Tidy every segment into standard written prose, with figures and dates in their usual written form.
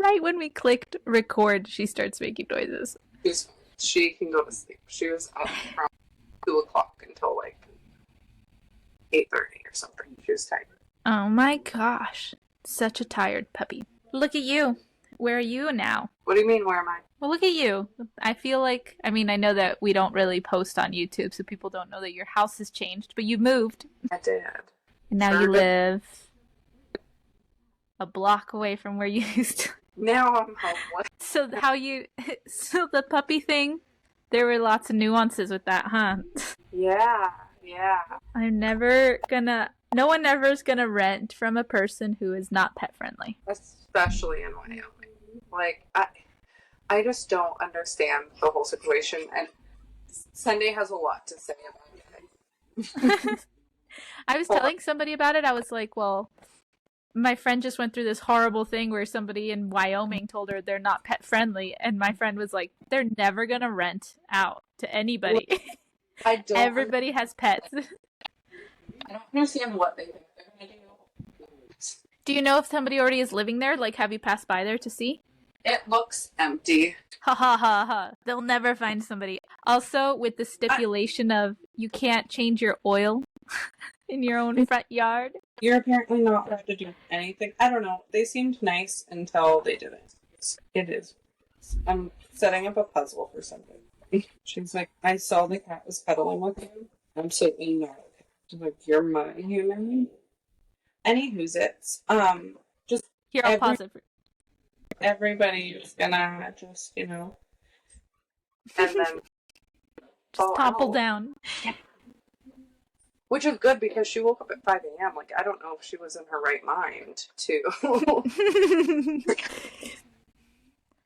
Right when we clicked record, she starts making noises. She can go to sleep. She was up from 2 o'clock until like 8:30 or something. She was tired. Oh my gosh. Such a tired puppy. Look at you. Where are you now? What do you mean, where am I? Well, look at you. I feel like, I mean, I know that we don't really post on YouTube, so people don't know that your house has changed, but you moved. I did. And now Sure you did. live a block away from where you used to. Now I'm homeless. So so the puppy thing, there were lots of nuances with that, huh? Yeah. No one ever is gonna rent from a person who is not pet friendly. Especially in Wyoming. Like, I just don't understand the whole situation, and Sunday has a lot to say about it. I was telling somebody about it. I was like, well, my friend just went through this horrible thing where somebody in Wyoming told her they're not pet friendly, and my friend was like, they're never gonna rent out to anybody. Everybody has pets. I don't understand what they think they're gonna do. Do you know if somebody already is living there? Like, have you passed by there to see? It looks empty. Ha ha ha ha. They'll never find somebody. Also, with the stipulation of you can't change your oil in your own front yard. You're apparently not allowed to do anything. I don't know. They seemed nice until they didn't. It is. I'm setting up a puzzle for something. She's like, I saw the cat was cuddling with you. Absolutely not. She's like, you're my human. Anywho's it's. Just Here, I'll pause it. Everybody's gonna just, and then just topple down. Which is good because she woke up at 5 a.m. Like, I don't know if she was in her right mind to.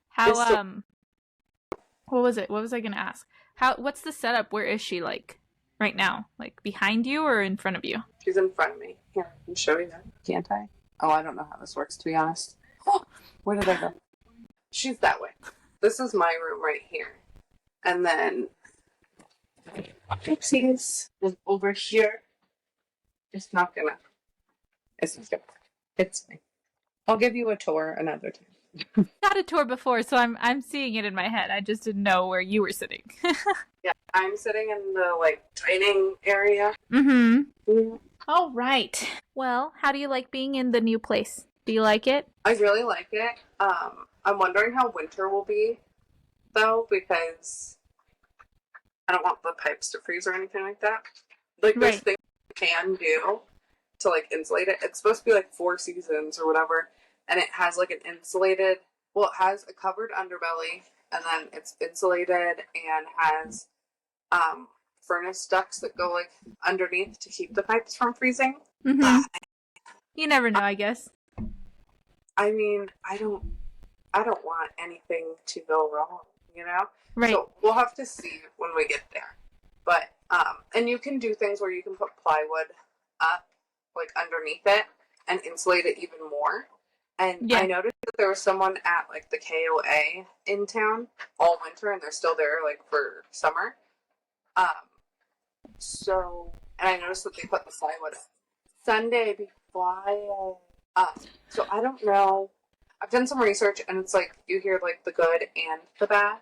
How what was it? What was I gonna ask? What's the setup? Where is she, like, right now? Like, behind you or in front of you? She's in front of me. Here, I can show you that. Can't I? Oh, I don't know how this works, to be honest. Oh, where did I go? She's that way. This is my room right here. And then Oopsies is over here. It's not gonna. It's me. I'll give you a tour another time. Got a tour before, so I'm seeing it in my head. I just didn't know where you were sitting. Yeah, I'm sitting in the dining area. Mm-hmm. Yeah. All right. Well, how do you like being in the new place? Do you like it? I really like it. I'm wondering how winter will be, though, because I don't want the pipes to freeze or anything like that. There's things you can do to, insulate it. It's supposed to be, 4 seasons or whatever, and it has, an insulated... Well, it has a covered underbelly, and then it's insulated and has, furnace ducts that go, underneath to keep the pipes from freezing. Mm-hmm. You never know, I guess. I mean, I don't want anything to go wrong, Right. So we'll have to see when we get there. But, and you can do things where you can put plywood up, underneath it and insulate it even more. And I noticed that there was someone at, the KOA in town all winter, and they're still there, for summer. And I noticed that they put the plywood up. Sunday before, so I don't know. I've done some research, and it's you hear the good and the bad.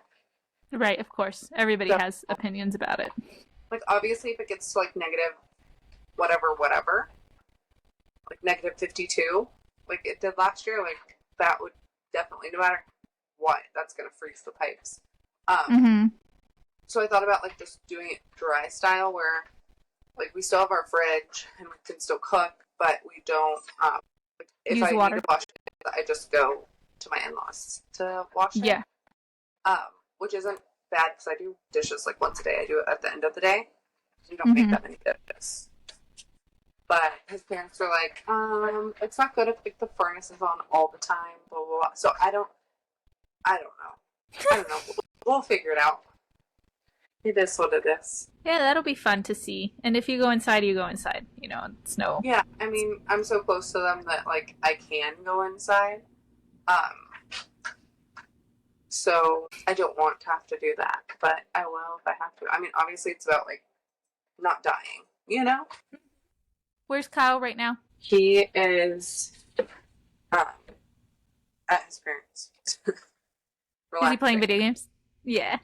Right, of course. Everybody has opinions about it. Obviously, if it gets to negative whatever, negative 52, it did last year, that would definitely, no matter what, that's gonna freeze the pipes. So I thought about just doing it dry style, where we still have our fridge and we can still cook, but we don't. If use I water. need to wash it, I just go to my in-laws to wash it. Yeah. Which isn't bad because I do dishes once a day. I do it at the end of the day. We don't make that many dishes. But his parents are it's not good if the furnace is on all the time. Blah blah blah. So I don't know. We'll figure it out. It is what it is. Yeah, that'll be fun to see. And if you go inside, you go inside. It's no... Yeah, I mean, I'm so close to them that, I can go inside. So I don't want to have to do that, but I will if I have to. I mean, obviously it's about, not dying, Where's Kyle right now? He is at his parents. Is he playing video games? Yeah.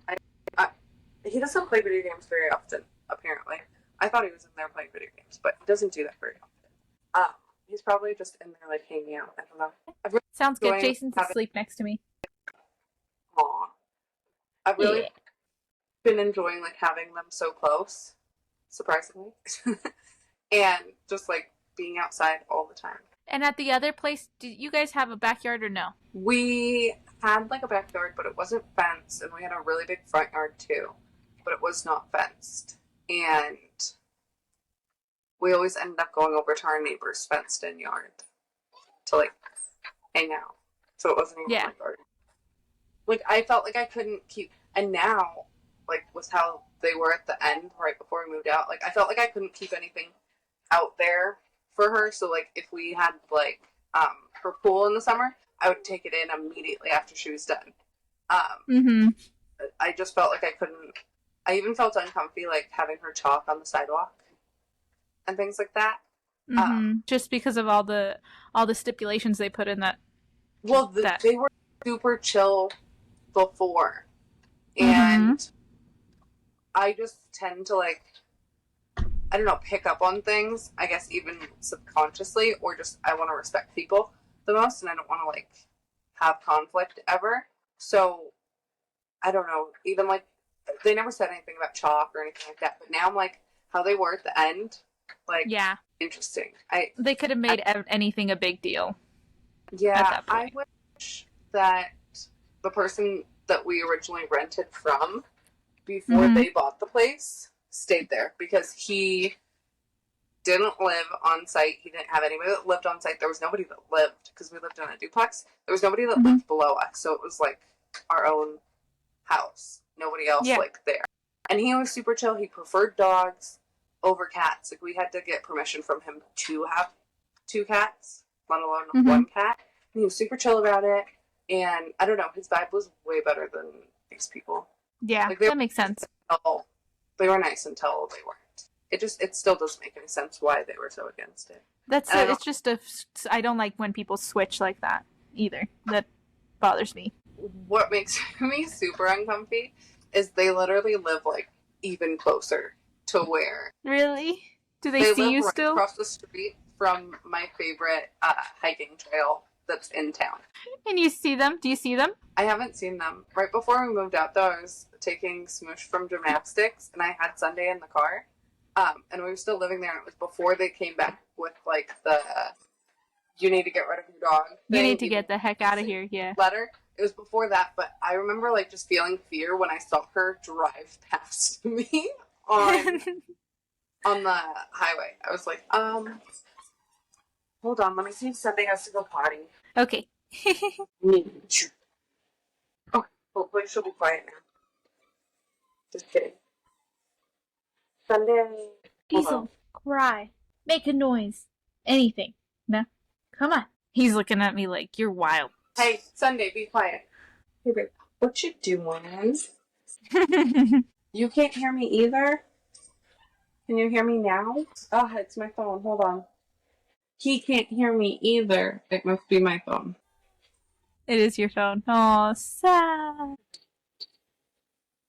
He doesn't play video games very often, apparently. I thought he was in there playing video games, but he doesn't do that very often. He's probably just in there, like, hanging out. I don't know. Really Sounds good. Jason's asleep next to me. Aw. I've really been enjoying, like, having them so close, surprisingly. And just, like, being outside all the time. And at the other place, did you guys have a backyard or no? We had, like, a backyard, but it wasn't fenced, and we had a really big front yard, too. But it was not fenced. And we always ended up going over to our neighbor's fenced-in yard to, like, hang out. So it wasn't even my garden. Like, I felt like I couldn't keep... And now, like, with how they were at the end, right before we moved out, like, I felt like I couldn't keep anything out there for her. So, like, if we had, like, her pool in the summer, I would take it in immediately after she was done. I just felt like I couldn't... I even felt uncomfy, like, having her chalk on the sidewalk and things like that. Just because of all the stipulations they put in that. Well, they were super chill before. And I just tend to, like, I don't know, pick up on things, I guess even subconsciously, or just I want to respect people the most, and I don't want to, like, have conflict ever. So, I don't know, even, like, they never said anything about chalk or anything like that, but now I'm like, how they were at the end, like, interesting. They could have made anything a big deal. Yeah, I wish that the person that we originally rented from before they bought the place stayed there, because he didn't live on site. He didn't have anybody that lived on site. There was nobody that lived, because we lived in a duplex. There was nobody that lived below us, so it was like our own house. Nobody else like there. And he was super chill. He preferred dogs over cats. Like, we had to get permission from him to have 2 cats, let alone 1 cat. And he was super chill about it. And I don't know, his vibe was way better than these people. Yeah, like, that makes sense. They were nice until they weren't. It still doesn't make any sense why they were so against it. It's just I don't like when people switch like that either. That bothers me. What makes me super uncomfy is they literally live, like, even closer to where. Really? Do they see you live still? Across the street from my favorite hiking trail that's in town. And you see them? Do you see them? I haven't seen them. Right before we moved out, though, I was taking Smoosh from gymnastics, and I had Sunday in the car, and we were still living there, and it was before they came back with, like, the you need to get rid of your dog thing. You need to get the heck out of here, yeah. Letter. It was before that, but I remember, like, just feeling fear when I saw her drive past me on the highway. I was like, hold on, let me see if Sunday has to go potty. Okay. Oh, hopefully she'll be quiet now. Just kidding. Sunday. Diesel, cry, make a noise, anything. No, come on. He's looking at me like, you're wild. Hey, Sunday, be quiet. Hey, babe, what you doing? You can't hear me either? Can you hear me now? Oh, it's my phone. Hold on. He can't hear me either. It must be my phone. It is your phone. Oh, sad.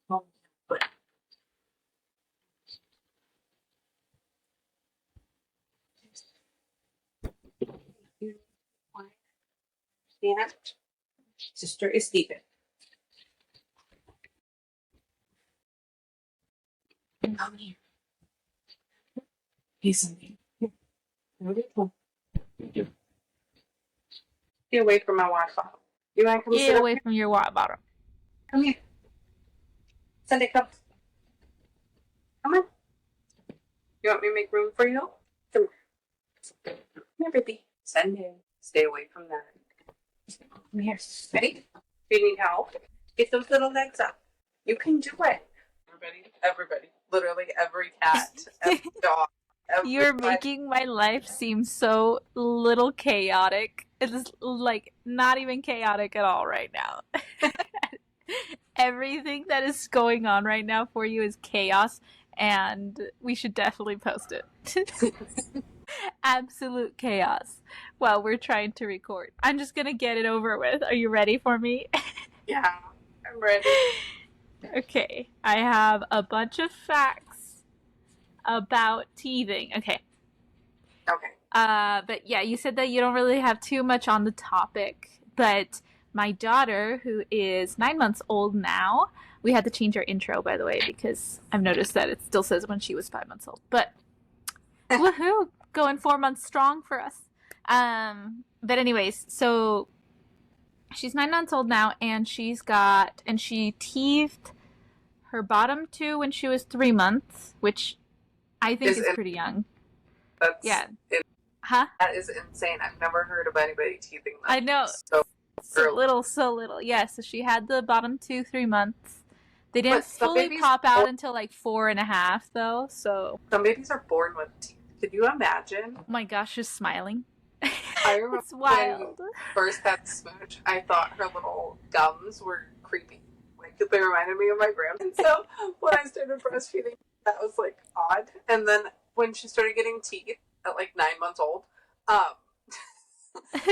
Oh, but... And sister is sleeping. Come here. Hey, Sunday. Get away from my water bottle. You want to come Get away from your water bottle. Come here. Sunday, come. Come on. You want me to make room for you? Come here. Come here, baby. Sunday. Stay away from that. Come here. Ready? Do you need help? Get those little legs up. You can do it. Everybody. Literally every cat, every dog. You're making my life seem so little chaotic. It's like not even chaotic at all right now. Everything that is going on right now for you is chaos, and we should definitely post it. Absolute chaos while we're trying to record. I'm just gonna get it over with. Are you ready for me? Yeah, I'm ready. Okay, I have a bunch of facts about teething. Okay. Okay. But yeah, you said that you don't really have too much on the topic, but my daughter, who is 9 months old now, we had to change our intro, by the way, because I've noticed that it still says when she was 5 months old. But woohoo, going 4 months strong for us. But anyways, so she's 9 months old now, and she teethed her bottom two when she was 3 months, which I think is pretty young. Yeah. Huh? That is insane. I've never heard of anybody teething them. I know. So little. Yeah, so she had the bottom 3 months. They didn't fully pop out until like 4.5, though, so. Some babies are born with teeth. Could you imagine? Oh my gosh, she's smiling. I remember when we first had Smooch, I thought her little gums were creepy. Like, they reminded me of my grandma. And so when I started breastfeeding, that was like odd. And then when she started getting teeth at like 9 months old, I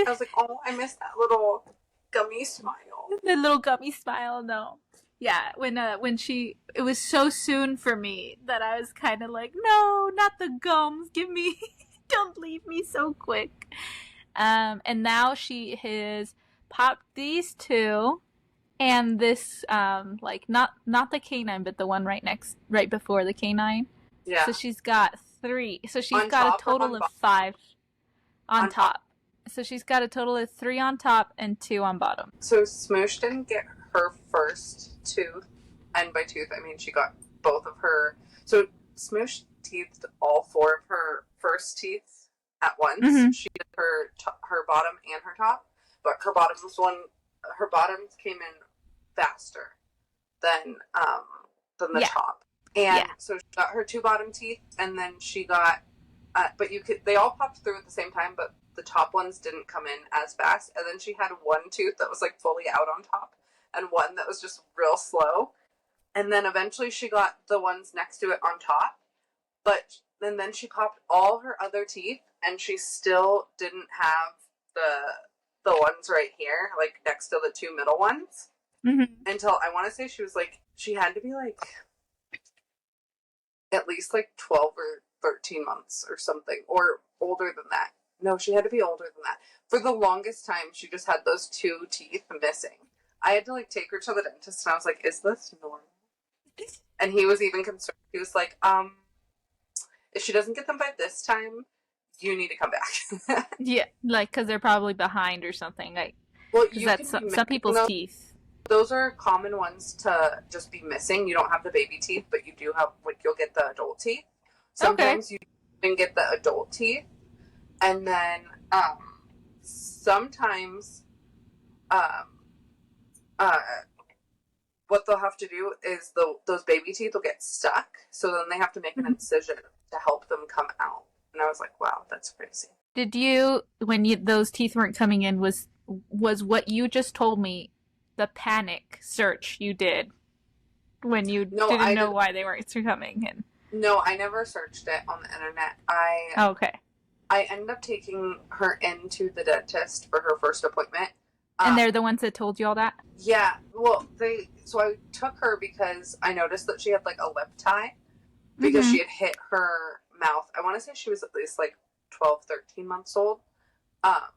was like, oh, I miss that little gummy smile. The little gummy smile, no. Yeah, when it was so soon for me that I was kind of like, no, not the gums, give me, don't leave me so quick. And now she has popped these two, and this, like, not the canine, but the one right before the canine. Yeah. So she's got 3. So she's got a total of 5 on top. So she's got a total of 3 on top and 2 on bottom. So Smoosh didn't get her first tooth, and by tooth I mean she got both of her. So Smoosh teethed all 4 of her first teeth at once. Mm-hmm. She did her bottom and her top, but her bottoms came in faster than the top. And so she got her 2 bottom teeth, and then she got, they all popped through at the same time, but the top ones didn't come in as fast. And then she had 1 tooth that was like fully out on top, and 1 that was just real slow. And then eventually she got the ones next to it on top, and then she popped all her other teeth, and she still didn't have the ones right here, like next to the 2 middle ones. Mm-hmm. Until I want to say she had to be like at least like 12 or 13 months or something, or older than that. No, she had to be older than that. For the longest time, she just had those 2 teeth missing. I had to like take her to the dentist, and I was like, is this normal? And he was even concerned. He was like, if she doesn't get them by this time, you need to come back. Yeah, like, because they're probably behind or something. Like, well, that's some people's teeth. Those are common ones to just be missing. You don't have the baby teeth, but you do have, like, you'll get the adult teeth. Sometimes you can get the adult teeth. And then sometimes what they'll have to do is those baby teeth will get stuck. So then they have to make an incision to help them come out. And I was like, wow, that's crazy. Did you, when those teeth weren't coming in, was what you just told me the panic search you did when you didn't know why they weren't coming in? No, I never searched it on the internet. I ended up taking her into the dentist for her first appointment. And they're the ones that told you all that? Yeah. Well, so I took her because I noticed that she had like a lip tie because she had hit her mouth. I want to say she was at least like 12, 13 months old. I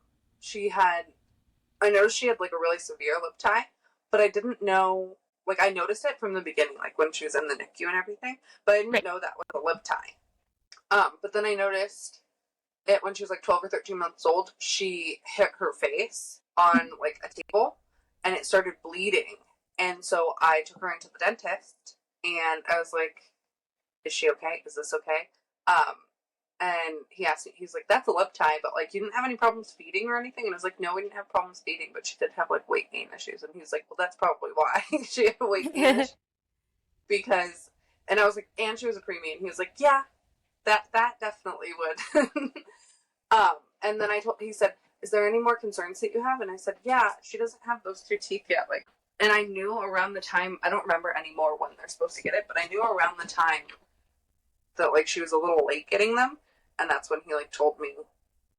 noticed she had like a really severe lip tie, but I didn't know, like I noticed it from the beginning, like when she was in the NICU and everything, but I didn't know that was a lip tie. But then I noticed it when she was like 12 or 13 months old, she hit her face on like a table and it started bleeding. And so I took her into the dentist and I was like, is she okay? Is this okay? And he asked me, he's like, that's a lip tie, but like, you didn't have any problems feeding or anything? And I was like, no, we didn't have problems feeding, but she did have like weight gain issues. And he was like, well, that's probably why she had weight gain issues. And I was like, and she was a preemie. And he was like, yeah, that definitely would. And then he said, is there any more concerns that you have? And I said, yeah, she doesn't have those 2 teeth yet. Like, and I knew around the time, I don't remember anymore when they're supposed to get it, but I knew around the time that like she was a little late getting them. And that's when he, like, told me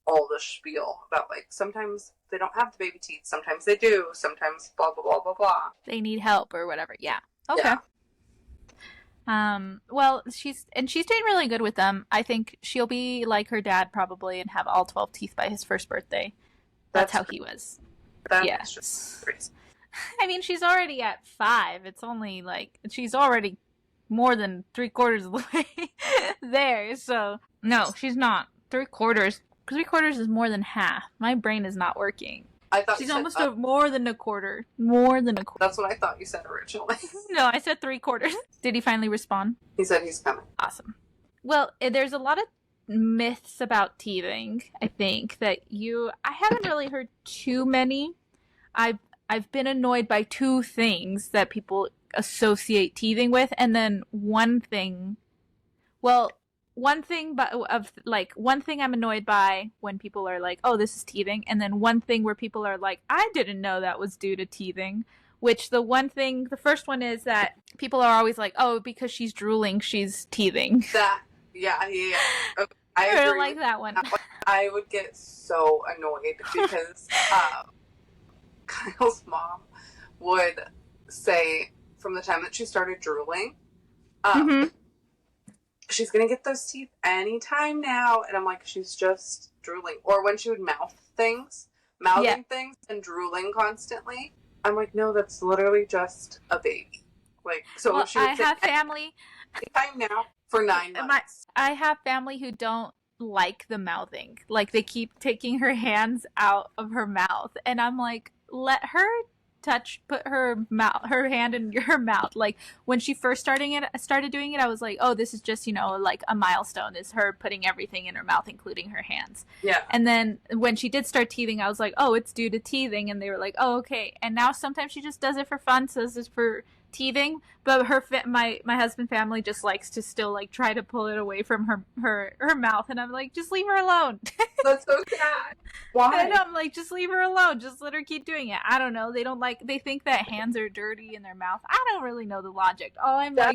all the spiel about, like, sometimes they don't have the baby teeth, sometimes they do, sometimes blah, blah, blah, blah, blah. They need help or whatever. Yeah. Okay. Yeah. Well, she's doing really good with them. I think she'll be like her dad probably and have all 12 teeth by his first birthday. That's how he was. That's just crazy. I mean, she's already at 5. It's only like, she's already more than 3/4 of the way there. So, no, she's not. 3/4. 3/4 is more than half. My brain is not working. I thought she's almost more than a quarter. More than a quarter. That's what I thought you said originally. No, I said 3/4. Did he finally respond? He said he's coming. Awesome. Well, there's a lot of myths about teething, I think, I haven't really heard too many. I've been annoyed by 2 things that people associate teething with, and then one thing I'm annoyed by when people are like, oh, this is teething, and then one thing where people are like, I didn't know that was due to teething, which the first one is that people are always like, oh, because she's drooling, she's teething. Yeah. Okay, I don't like that one. I would get so annoyed because Kyle's mom would say from the time that she started drooling, she's gonna get those teeth anytime now, and I'm like, she's just drooling. Or when she would mouthing things and drooling constantly, I'm like, no, that's literally just a baby. Like, so well, she would say, have family anytime now for 9 months. I have family who don't like the mouthing. Like, they keep taking her hands out of her mouth, and I'm like, let her put her hand in her mouth. Like, when she first started doing it, I was like, oh, this is just, like a milestone, is her putting everything in her mouth, including her hands. Yeah. And then when she did start teething, I was like, oh, it's due to teething, and they were like, oh, okay. And now sometimes she just does it for fun, so this is for teething, but my husband family just likes to still, like, try to pull it away from her mouth, and I'm like, just leave her alone. That's so sad. Why? And I'm like, just leave her alone, just let her keep doing it. I don't know, they think that hands are dirty in their mouth. I don't really know the logic.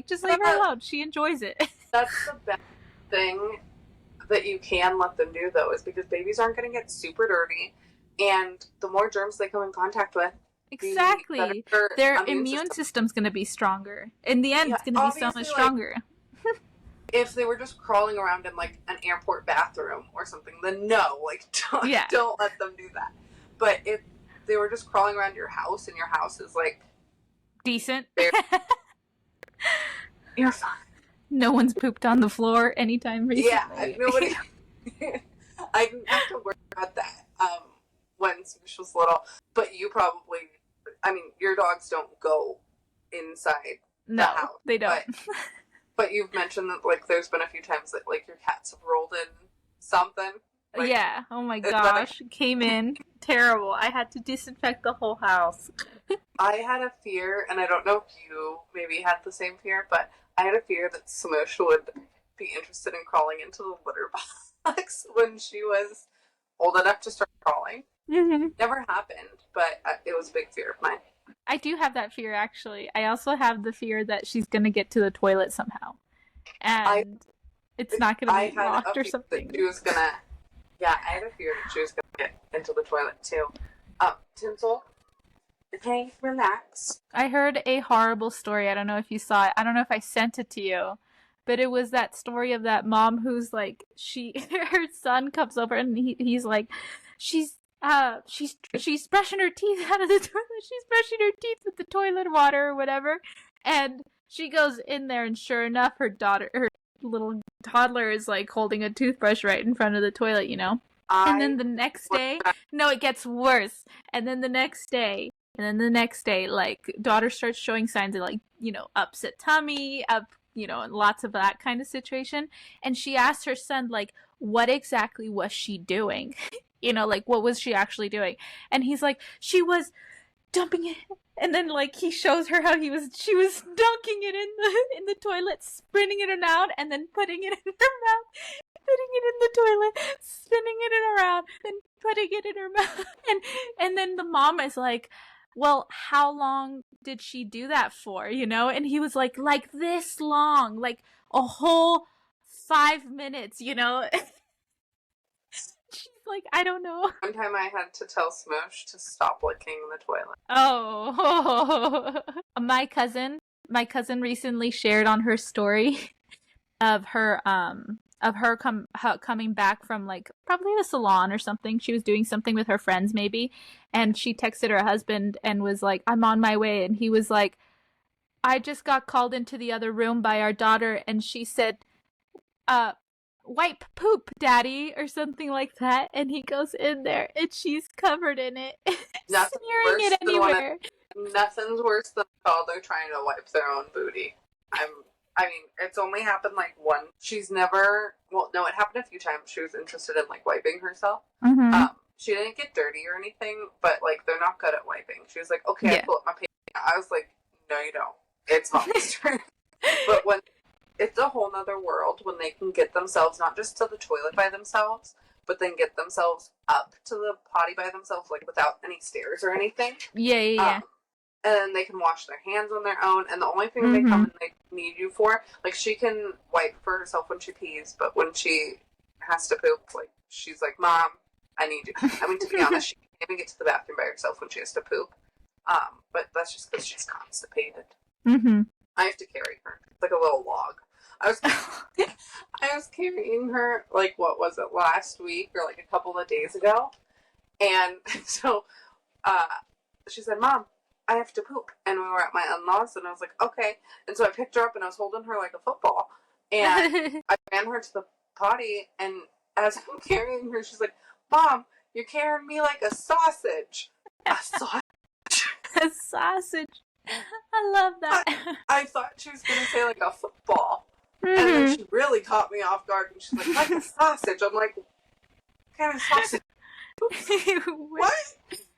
Just leave her alone, she enjoys it. That's the best thing that you can let them do, though, is because babies aren't going to get super dirty, and the more germs they come in contact with, exactly, their immune system's going to be stronger. In the end, it's going to be so much stronger. If they were just crawling around in, like, an airport bathroom or something, then no, like, don't let them do that. But if they were just crawling around your house, and your house is, like, decent, you're fine. No one's pooped on the floor anytime recently. Yeah, nobody. I didn't have to worry about that when Swoosh was little. But you probably, your dogs don't go inside the house. No, they don't. But you've mentioned that, like, there's been a few times that, like, your cats have rolled in something. Like, yeah. Oh my gosh. Came in. Terrible. I had to disinfect the whole house. I had a fear, and I don't know if you maybe had the same fear, but I had a fear that Smoosh would be interested in crawling into the litter box when she was old enough to start crawling. Mm-hmm. Never happened, but it was a big fear of mine. I do have that fear, actually. I also have the fear that she's going to get to the toilet somehow. And it's not going to be locked or something. She was going to... Yeah, I had a fear that she was going to get into the toilet, too. Tinsel, okay, relax. I heard a horrible story. I don't know if you saw it. I don't know if I sent it to you. But it was that story of that mom who's like, her son comes over and he's like, she's brushing her teeth out of the toilet. She's brushing her teeth with the toilet water or whatever. And she goes in there, and sure enough, her little toddler is, like, holding a toothbrush right in front of the toilet, And then the next day, no, it gets worse. And then the next day, like, daughter starts showing signs of, like, upset tummy, and lots of that kind of situation. And she asked her son, like, what exactly was she doing? Like, what was she actually doing? And he's like, she was dumping it. And then, like, he shows her how she was dunking it in the toilet, spinning it around, and then putting it in her mouth, putting it in the toilet, spinning it around, and putting it in her mouth. And then the mom is like, well, how long did she do that for, And he was like this long, like a whole 5 minutes, like, I don't know. One time I had to tell Smoosh to stop licking the toilet. Oh. My cousin recently shared on her story of her coming back from like probably the salon or something. She was doing something with her friends maybe, and she texted her husband and was like, "I'm on my way," and he was like, "I just got called into the other room by our daughter and she said, wipe poop, daddy," or something like that, and he goes in there and she's covered in it. Smearing it anywhere. Nothing's worse than a toddler trying to wipe their own booty. I mean, it's only happened like once. She's never, well, no, it happened a few times. She was interested in like wiping herself. She didn't get dirty or anything, but like they're not good at wiping. She was like, okay, I pull up my pants. I was like, no, you don't. It's mommy's turn. But when it's a whole nother world when they can get themselves not just to the toilet by themselves, but then get themselves up to the potty by themselves, like without any stairs or anything. Yeah. And then they can wash their hands on their own. And the only thing they come and they need you for, like she can wipe for herself when she pees, but when she has to poop, like she's like, Mom, I need you. I mean, to be honest, she can't even get to the bathroom by herself when she has to poop. But that's just because she's constipated. I have to carry her. It's like a little log. I was carrying her, like, what was it, last week or like a couple of days ago. And so she said, Mom, I have to poop. And we were at my in-laws and I was like, okay. And so I picked her up and I was holding her like a football. And I ran her to the potty, and as I'm carrying her, she's like, Mom, you're carrying me like a sausage. A sausage. A sausage. I love that. I thought she was going to say like a football. And then she really caught me off guard, and she's like a sausage. I'm like, what kind of sausage? What?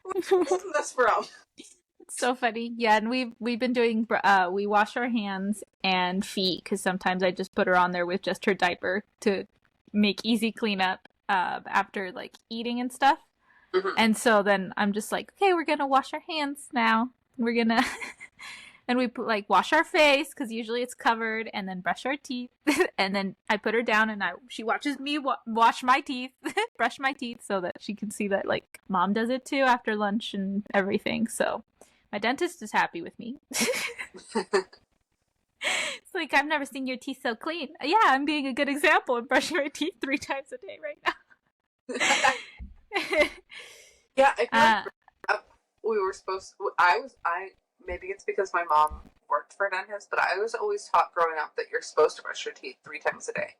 Where's this from? It's so funny. Yeah, and we've been doing, we wash our hands and feet, because sometimes I just put her on there with just her diaper to make easy cleanup after like eating and stuff. And so then I'm just like, okay, we're gonna wash our hands now. We're gonna and we like wash our face because usually it's covered, and then brush our teeth. And then I put her down and she watches me wash my teeth, brush my teeth, so that she can see that like Mom does it too after lunch and everything. So my dentist is happy with me. It's like, I've never seen your teeth so clean. Yeah, I'm being a good example of brushing my teeth 3 times a day right now. Yeah, I feel like we were supposed to, maybe it's because my mom worked for a dentist, but I was always taught growing up that you're supposed to brush your teeth 3 times a day.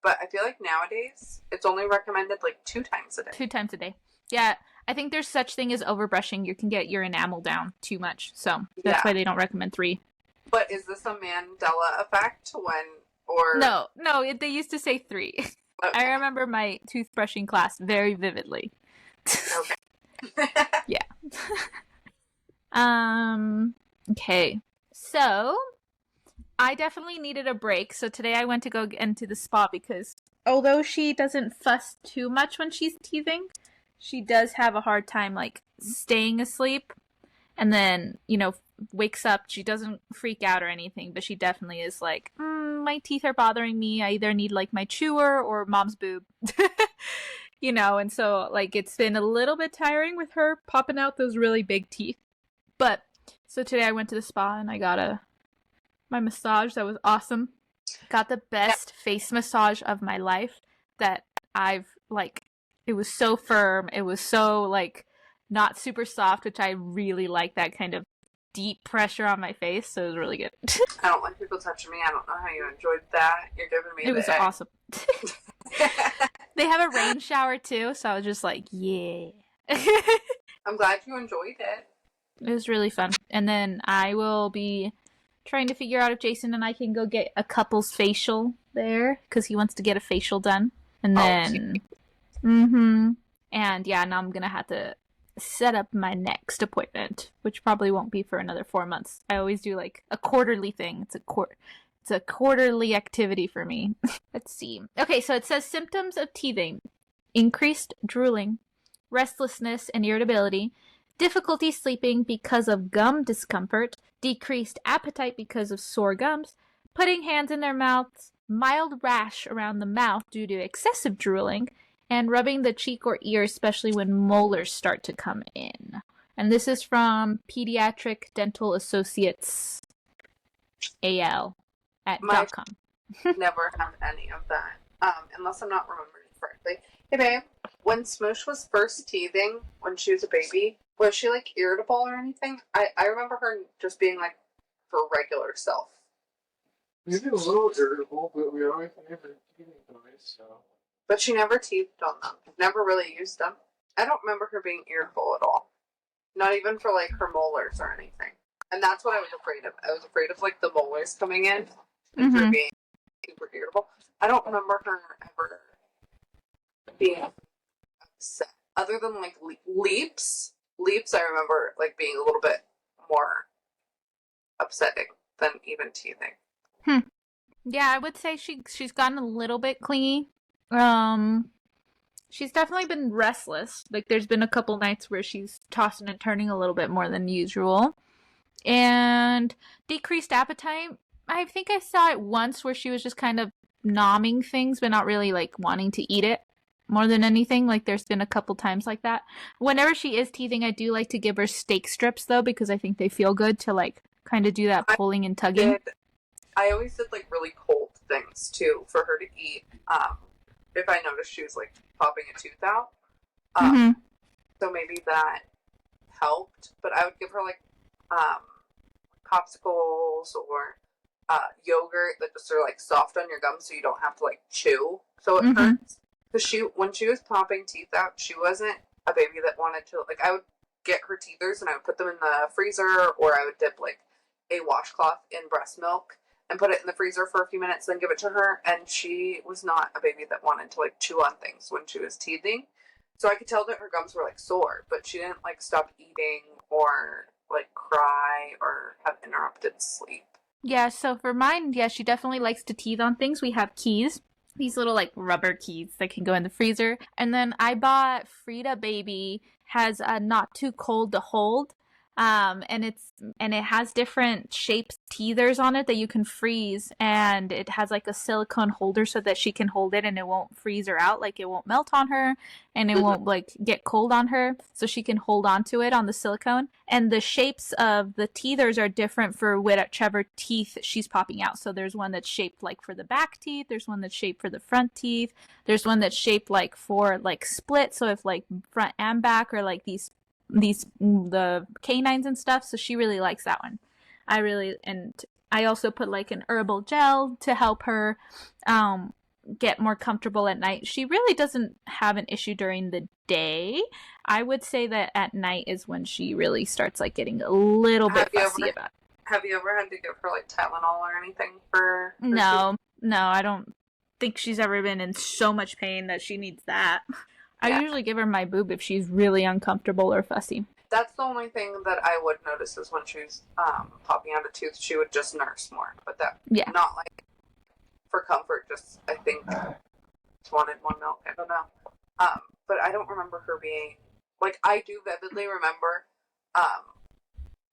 But I feel like nowadays, it's only recommended like 2 times a day. 2 times a day. Yeah, I think there's such thing as overbrushing. You can get your enamel down too much, so that's why they don't recommend 3. But is this a Mandela effect or... No, they used to say 3. Okay. I remember my toothbrushing class very vividly. Okay. Yeah. Okay. So, I definitely needed a break. So today I went to go into the spa because although she doesn't fuss too much when she's teething, she does have a hard time like staying asleep, and then, wakes up. She doesn't freak out or anything, but she definitely is like, my teeth are bothering me. I either need like my chewer or Mom's boob. And so like it's been a little bit tiring with her popping out those really big teeth. But so today I went to the spa and I got my massage. That was awesome. Got the best face massage of my life that I've like. It was so firm. It was so like not super soft, which I really like that kind of deep pressure on my face. So it was really good. I don't like people touching me. I don't know how you enjoyed that. You're giving me it was awesome. They have a rain shower too, so I was just like, yeah. I'm glad you enjoyed it. It was really fun. And then I will be trying to figure out if Jason and I can go get a couple's facial there, because he wants to get a facial done. And then and yeah, now I'm gonna have to set up my next appointment, which probably won't be for another 4 months. I always do like a quarterly thing. It's a quarterly activity for me. Let's see. Okay, so it says symptoms of teething: increased drooling, restlessness and irritability, difficulty sleeping because of gum discomfort, decreased appetite because of sore gums, putting hands in their mouths, mild rash around the mouth due to excessive drooling, and rubbing the cheek or ear, especially when molars start to come in. And this is from Pediatric Dental Associates AL at My .com. never have any of that, unless I'm not remembering correctly. Hey babe, when Smoosh was first teething when she was a baby, was she like irritable or anything? I remember her just being like her regular self. Maybe a little irritable, but we always gave her teething toys, so. But she never teethed on them. Never really used them. I don't remember her being irritable at all. Not even for like her molars or anything. And that's what I was afraid of. I was afraid of like the molars coming in and her being super irritable. I don't remember her ever being upset. Other than like leaps. Leaps I remember like being a little bit more upsetting than even teething. Yeah, I would say she's gotten a little bit clingy. She's definitely been restless. Like there's been a couple nights where she's tossing and turning a little bit more than usual. And decreased appetite. I think I saw it once where she was just kind of nomming things but not really like wanting to eat it more than anything. Like there's been a couple times like that. Whenever she is teething, I do like to give her steak strips though, because I think they feel good to like kind of do that pulling and tugging. I always did like really cold things too for her to eat. If I noticed she was like popping a tooth out, so maybe that helped. But I would give her like popsicles or yogurt that just are like soft on your gums, so you don't have to like chew. So it hurts. Because when she was popping teeth out, she wasn't a baby that wanted to like. I would get her teethers and I would put them in the freezer, or I would dip like a washcloth in breast milk and put it in the freezer for a few minutes, then give it to her. And she was not a baby that wanted to like chew on things when she was teething. So I could tell that her gums were like sore, but she didn't like stop eating or like cry or have interrupted sleep. Yeah, so for mine, yeah, she definitely likes to teeth on things. We have keys. These little like rubber keys that can go in the freezer. And then I bought Frida Baby has a not too cold to hold. And it has different shapes teethers on it that you can freeze, and it has like a silicone holder so that she can hold it and it won't freeze her out, like it won't melt on her and it won't like get cold on her, so she can hold on to it on the silicone. And the shapes of the teethers are different for whichever teeth she's popping out. So there's one that's shaped like for the back teeth, there's one that's shaped for the front teeth, there's one that's shaped like for like split, so if like front and back are like the canines and stuff. So she really likes that one. I also put like an herbal gel to help her get more comfortable at night. She really doesn't have an issue during the day. I would say that at night is when she really starts like getting a little bit fussy about it. Have you ever had to give her like Tylenol or anything for No, I don't think she's ever been in so much pain that she needs that. I usually give her my boob if she's really uncomfortable or fussy. That's the only thing that I would notice is when she's popping out a tooth, she would just nurse more. But that, not like for comfort, just I think just wanted more milk. I don't know. But I don't remember her being, like, I do vividly remember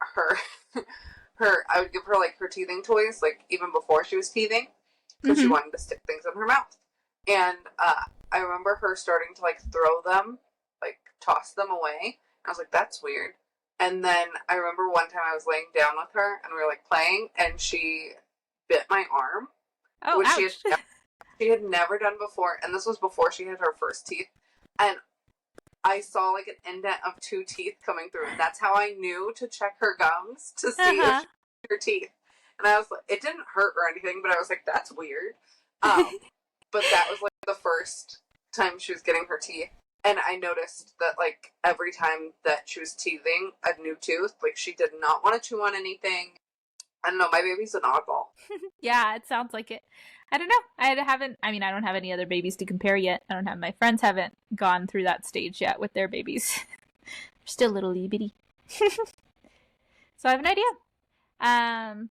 her, I would give her like her teething toys, like even before she was teething, because she wanted to stick things in her mouth. And I remember her starting to like throw them, like toss them away. I was like, that's weird. And then I remember one time I was laying down with her and we were like playing, and she bit my arm. Oh, which ouch. she had never done before, and this was before she had her first teeth. And I saw like an indent of 2 teeth coming through, and that's how I knew to check her gums to see if she had her teeth. And I was like, it didn't hurt or anything, but I was like, that's weird. But that was like the first time she was getting her teeth. And I noticed that like every time that she was teething a new tooth, like she did not want to chew on anything. I don't know, my baby's an oddball. Yeah, it sounds like it. I don't know. I don't have any other babies to compare yet. My friends haven't gone through that stage yet with their babies. They're still little itty bitty. So I have an idea.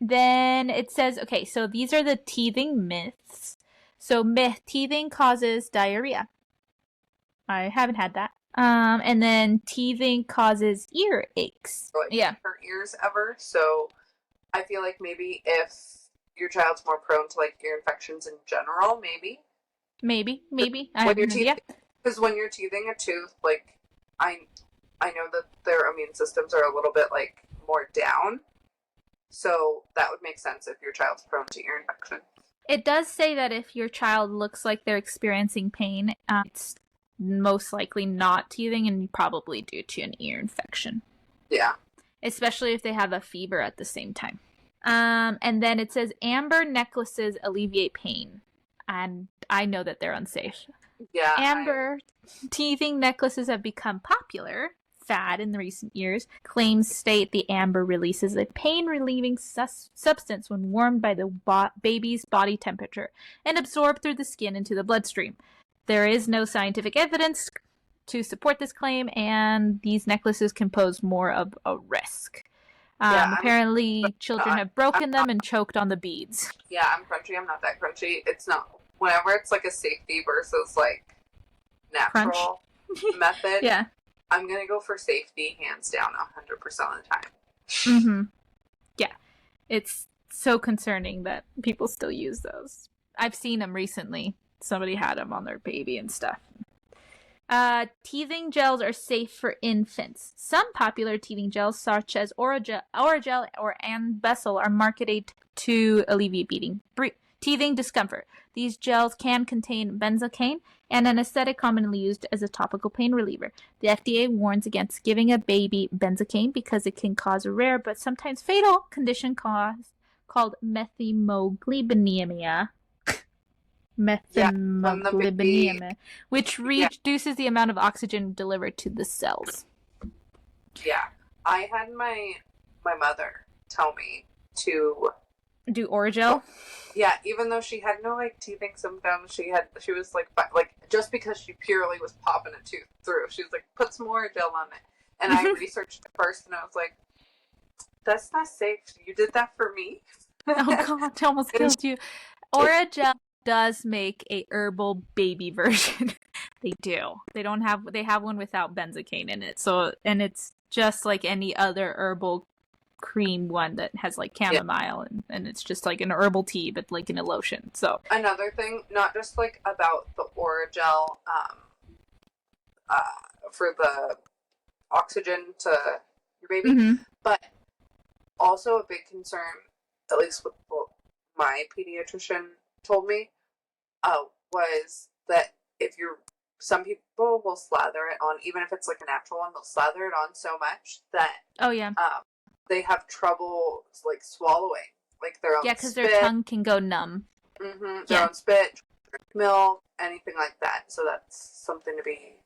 Then it says, okay, so these are the teething myths. So myth, teething causes diarrhea. I haven't had that. And then teething causes ear aches. Like, her ears ever. So I feel like maybe if your child's more prone to like ear infections in general, maybe. Maybe. I have no idea. Because when you're teething a tooth, like, I know that their immune systems are a little bit, like, more down. So that would make sense if your child's prone to ear infection. It does say that if your child looks like they're experiencing pain, it's most likely not teething and probably due to an ear infection. Yeah. Especially if they have a fever at the same time. And then it says amber necklaces alleviate pain. And I know that they're unsafe. Yeah. Amber teething necklaces have become popular fad in the recent years. Claims state the amber releases a pain-relieving substance when warmed by the baby's body temperature and absorbed through the skin into the bloodstream. There is no scientific evidence to support this claim, and these necklaces can pose more of a risk. Apparently, children have broken them and choked on the beads. Yeah, I'm crunchy. I'm not that crunchy. It's not. Whenever it's like a safety versus like natural method, yeah, I'm gonna go for safety hands down 100% of the time. Mm-hmm. Yeah, it's so concerning that people still use those. I've seen them recently. Somebody had them on their baby and stuff. Teething gels are safe for infants. Some popular teething gels, such as Oragel or Anbesol, are marketed to alleviate teething discomfort. These gels can contain benzocaine, an anesthetic commonly used as a topical pain reliever. The FDA warns against giving a baby benzocaine because it can cause a rare but sometimes fatal condition called methemoglobinemia. Which reduces the amount of oxygen delivered to the cells. Yeah. I had my mother tell me to do Oragel. Yeah, even though she had no like teething symptoms, she was like just because she purely was popping a tooth through, she was like, put some Oragel on it. And I researched it first and I was like, that's not safe. You did that for me? Oh god, it almost killed you. Oragel does make a herbal baby version. They do. They have one without benzocaine in it. So, and it's just like any other herbal cream one that has like chamomile and it's just like an herbal tea but like in a lotion. So another thing, not just like about the Oragel for the oxygen to your baby, but also a big concern, at least with what my pediatrician told me, was that some people will slather it on, even if it's like a natural one, they'll slather it on so much that they have trouble like swallowing, like their own spit. Yeah, because their tongue can go numb. Their own spit, milk, anything like that. So that's something to be,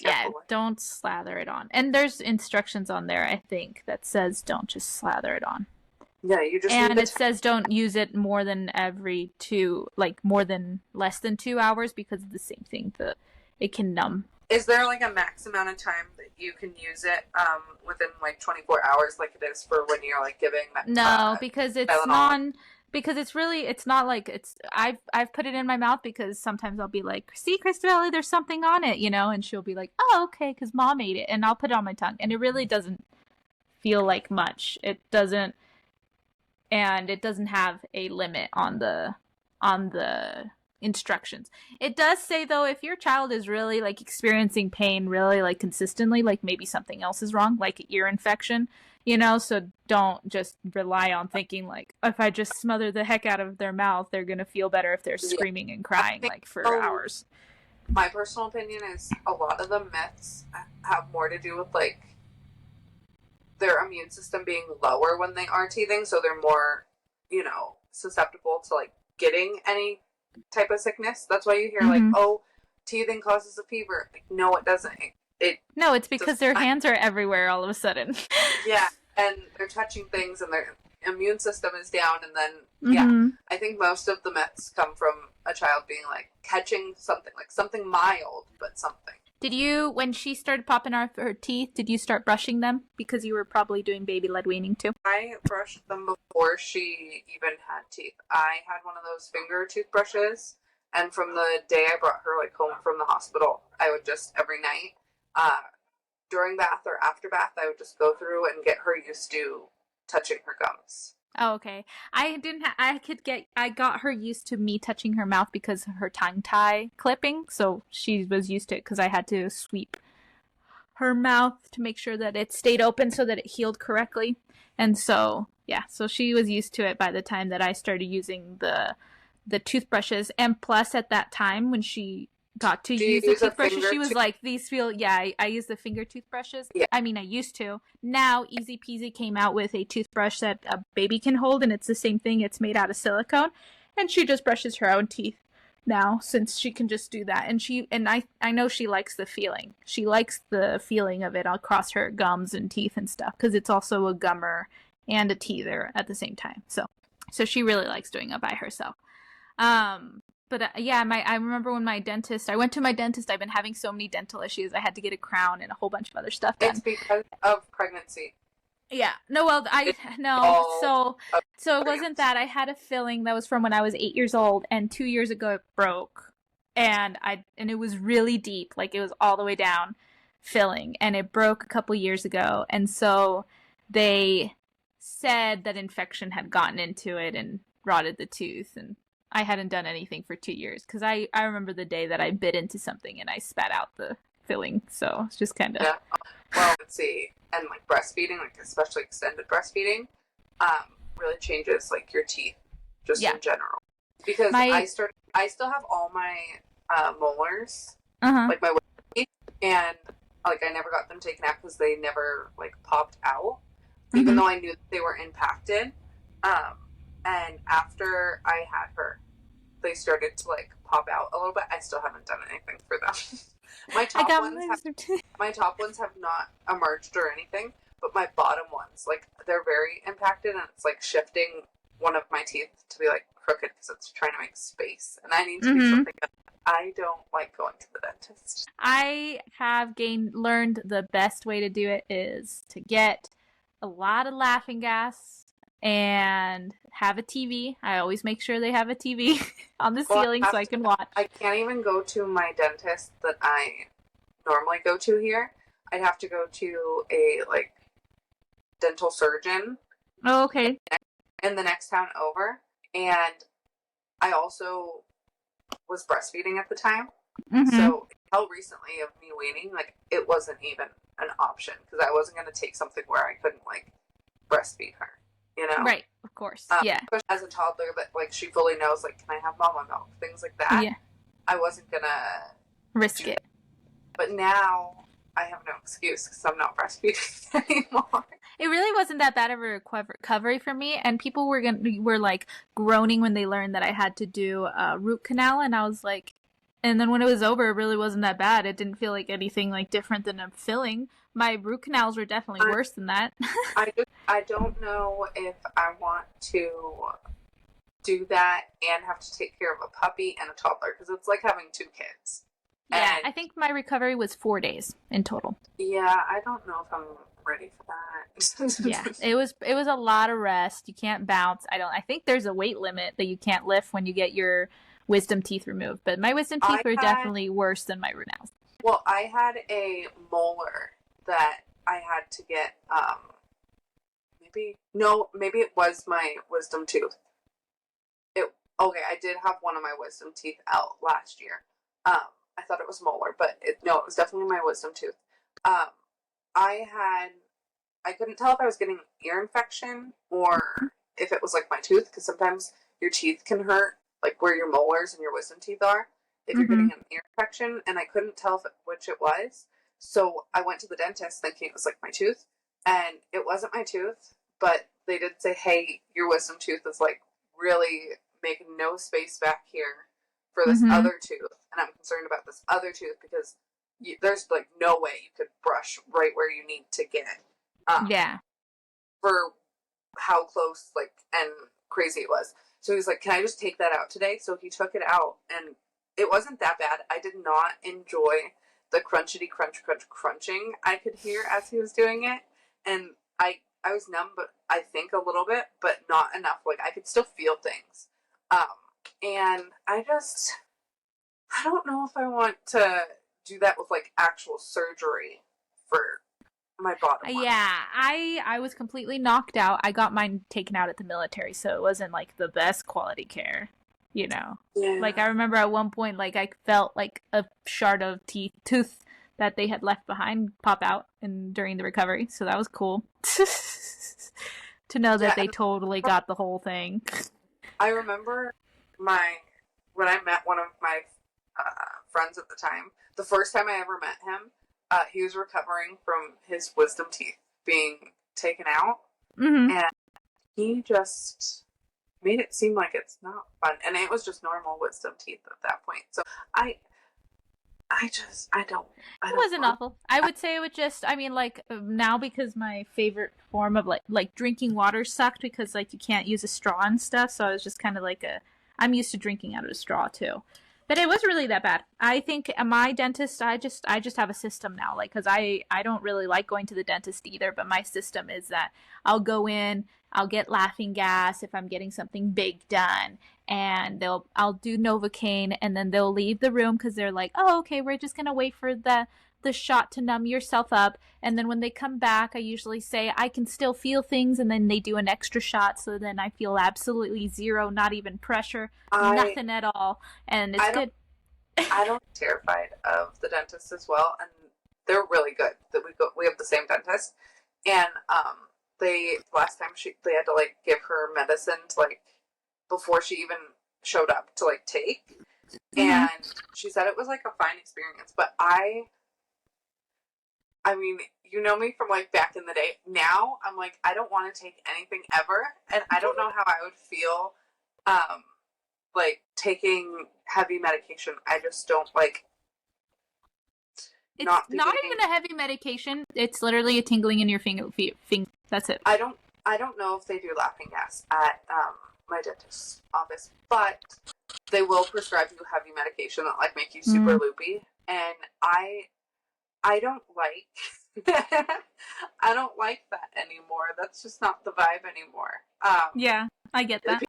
careful with. Don't slather it on. And there's instructions on there, I think, that says don't just slather it on. Yeah, you just. And it says don't use it more than less than 2 hours because of the same thing. It can numb. Is there like a max amount of time that you can use it within like 24 hours, like it is for when you're like giving? No, because it's it's not like it's. I've put it in my mouth because sometimes I'll be like, see, Christabella, there's something on it, and she'll be like, oh, okay, because mom ate it, and I'll put it on my tongue, and it really doesn't feel like much. It doesn't. And it doesn't have a limit on the instructions. It does say though, if your child is really like experiencing pain really like consistently, like maybe something else is wrong, like ear infection, so don't just rely on thinking like, if I just smother the heck out of their mouth, they're gonna feel better if they're screaming and crying like for hours. My personal opinion is a lot of the myths have more to do with like their immune system being lower when they are teething, so they're more, susceptible to like getting any type of sickness. That's why you hear like, oh, teething causes a fever. Like, no, it doesn't. No, it's because their hands are everywhere all of a sudden. Yeah, and they're touching things and their immune system is down, and then I think most of the myths come from a child being like catching something mild, but something. Did you, when she started popping out her teeth, did you start brushing them? Because you were probably doing baby-led weaning too. I brushed them before she even had teeth. I had one of those finger toothbrushes, and from the day I brought her like home from the hospital, I would just every night, during bath or after bath, I would just go through and get her used to touching her gums. Oh, okay. I got her used to me touching her mouth because of her tongue tie clipping, so she was used to it because I had to sweep her mouth to make sure that it stayed open so that it healed correctly. And so, yeah, so she was used to it by the time that I started using the toothbrushes. And plus, at that time when she got to Do you use the use a toothbrushes, finger she was like, "These feel yeah." I use the finger toothbrushes. Yeah. I mean, I used to. Now, Easy Peasy came out with a toothbrush that a baby can hold, and it's the same thing. It's made out of silicone, and she just brushes her own teeth now since she can just do that. And I know she likes the feeling. She likes the feeling of it across her gums and teeth and stuff because it's also a gummer and a teether at the same time. So she really likes doing it by herself. But yeah, I remember when I went to my dentist. I've been having so many dental issues. I had to get a crown and a whole bunch of other stuff done. It's because of pregnancy. Yeah. No, well, It's no. all So it wasn't that. I had a filling that was from when I was 8 years old, and 2 years ago it broke, and it was really deep, like it was all the way down filling, and it broke a couple years ago, and so they said that infection had gotten into it and rotted the tooth, and I hadn't done anything for 2 years because I remember the day that I bit into something and I spat out the filling, so it's just kind of Yeah. Well, let's see. And like breastfeeding, like especially extended breastfeeding, really changes like your teeth just yeah. in general. Because I still have all my molars, like my teeth, and like I never got them taken out because they never like popped out, even though I knew that they were impacted. And after I had her, they started to like pop out a little bit. I still haven't done anything for them. My top ones have not emerged or anything, but my bottom ones, like they're very impacted, and it's like shifting one of my teeth to be like crooked because it's trying to make space, and I need to do something. I don't like going to the dentist. I have learned the best way to do it is to get a lot of laughing gas and have a TV. I always make sure they have a TV on the ceiling so I can watch. I can't even go to my dentist that I normally go to here. I'd have to go to a like dental surgeon. Oh, okay. In the next town over, and I also was breastfeeding at the time. So until recently of me weaning, like it wasn't even an option because I wasn't going to take something where I couldn't like breastfeed her, you know? Right, of course. Yeah. As a toddler, that like she fully knows, like, can I have mama milk? Things like that. Yeah. I wasn't gonna risk it. But now I have no excuse because I'm not breastfeeding anymore. It really wasn't that bad of a recovery for me, and people were like groaning when they learned that I had to do a root canal, and I was like, and then when it was over, it really wasn't that bad. It didn't feel like anything like different than a filling. My root canals were definitely worse than that. I don't know if I want to do that and have to take care of a puppy and a toddler because it's like having two kids. Yeah, and I think my recovery was 4 days in total. Yeah, I don't know if I'm ready for that. Yeah, it was a lot of rest. You can't bounce. I think there's a weight limit that you can't lift when you get your wisdom teeth removed. But my wisdom teeth were definitely worse than my root canals. Well, I had a molar that I had to get. Maybe it was my wisdom tooth. I did have one of my wisdom teeth out last year. I thought it was molar, but it was definitely my wisdom tooth. I couldn't tell if I was getting an ear infection or if it was like my tooth, because sometimes your teeth can hurt, like where your molars and your wisdom teeth are, if you're getting an ear infection, and I couldn't tell which it was. So I went to the dentist thinking it was like my tooth, and it wasn't my tooth, but they did say, hey, your wisdom tooth is like really making no space back here for this other tooth, and I'm concerned about this other tooth because there's like no way you could brush right where you need to get for how close and crazy it was. So he's like, can I just take that out today? So he took it out, and it wasn't that bad. I did not enjoy the crunching I could hear as he was doing it, and I was numb, but I think a little bit, but not enough. Like I could still feel things. And I don't know if I want to do that with like actual surgery for my bottom line. Yeah, I was completely knocked out. I got mine taken out at the military, so it wasn't like the best quality care, you know. Yeah. Like I remember at one point, like I felt like a shard of tooth that they had left behind pop out during the recovery, so that was cool. To know that they totally got the whole thing. I remember when I met one of my friends at the time, the first time I ever met him, he was recovering from his wisdom teeth being taken out, and he just made it seem like it's not fun, and it was just normal wisdom teeth at that point. So I don't. It wasn't awful. I would say it would just, I mean, like, now because my favorite form of, like drinking water sucked because, like, you can't use a straw and stuff, so I was just kind of like I'm used to drinking out of a straw, too. But it wasn't really that bad. I think my dentist, I just have a system now, like, because I don't really like going to the dentist either, but my system is that I'll go in, I'll get laughing gas if I'm getting something big done, and I'll do Novocaine, and then they'll leave the room because they're like, oh, okay, we're just gonna wait for the shot to numb yourself up, and then when they come back, I usually say I can still feel things, and then they do an extra shot, so then I feel absolutely zero, not even pressure, nothing at all, and it's good. I don't get terrified of the dentist as well, and they're really good. That we have the same dentist, and last time they had to like give her medicine to like before she even showed up to like take, and she said it was like a fine experience. But I mean, you know me from like back in the day. Now I'm like, I don't want to take anything ever, and I don't know how I would feel, like taking heavy medication. I just don't like. It's not even a heavy medication. It's literally a tingling in your finger. That's it. I don't know if they do laughing gas at my dentist's office, but they will prescribe you heavy medication that like make you super loopy, and I don't like I don't like that anymore. That's just not the vibe anymore. Yeah, I get that.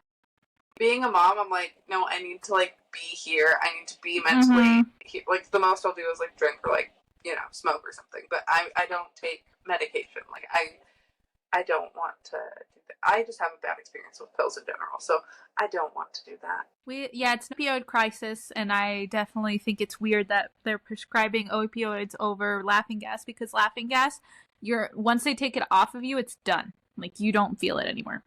Being a mom, I'm like, no, I need to like be here. I need to be mentally like the most I'll do is like drink or like, you know, smoke or something. But I don't take medication. Like I don't want to do that. I just have a bad experience with pills in general, so I don't want to do that. It's an opioid crisis, and I definitely think it's weird that they're prescribing opioids over laughing gas, because laughing gas, once they take it off of you, it's done. Like, you don't feel it anymore.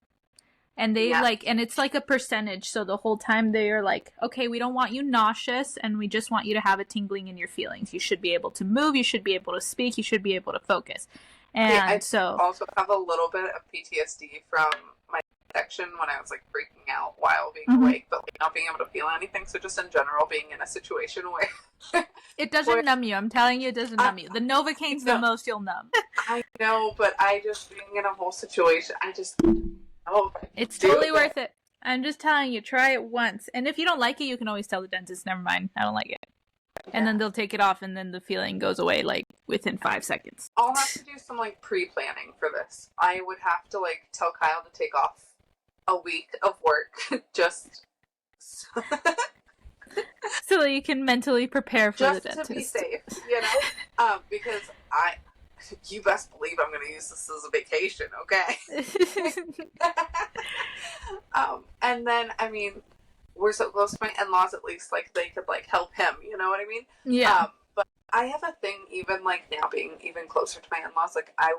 And and it's like a percentage, so the whole time they are like, okay, we don't want you nauseous, and we just want you to have a tingling in your feelings. You should be able to move, you should be able to speak, you should be able to focus. And I also have a little bit of PTSD from my section when I was like freaking out while being awake, but like not being able to feel anything. So just in general, being in a situation where it doesn't numb you. I'm telling you, it doesn't numb you. The Novocaine's the most you'll numb. I know, but I just being in a whole situation, it's totally worth it. I'm just telling you, try it once, and if you don't like it, you can always tell the dentist, never mind, I don't like it. And then they'll take it off, and then the feeling goes away, like, within 5 seconds. I'll have to do some, like, pre-planning for this. I would have to, like, tell Kyle to take off a week of work, just so that you can mentally prepare for the dentist. Just to be safe, you know? Because you best believe I'm going to use this as a vacation, okay? And then, I mean, we're so close to my in-laws, at least, like, they could, like, help him, you know what I mean? Yeah. But I have a thing, even, like, now being even closer to my in-laws, like, I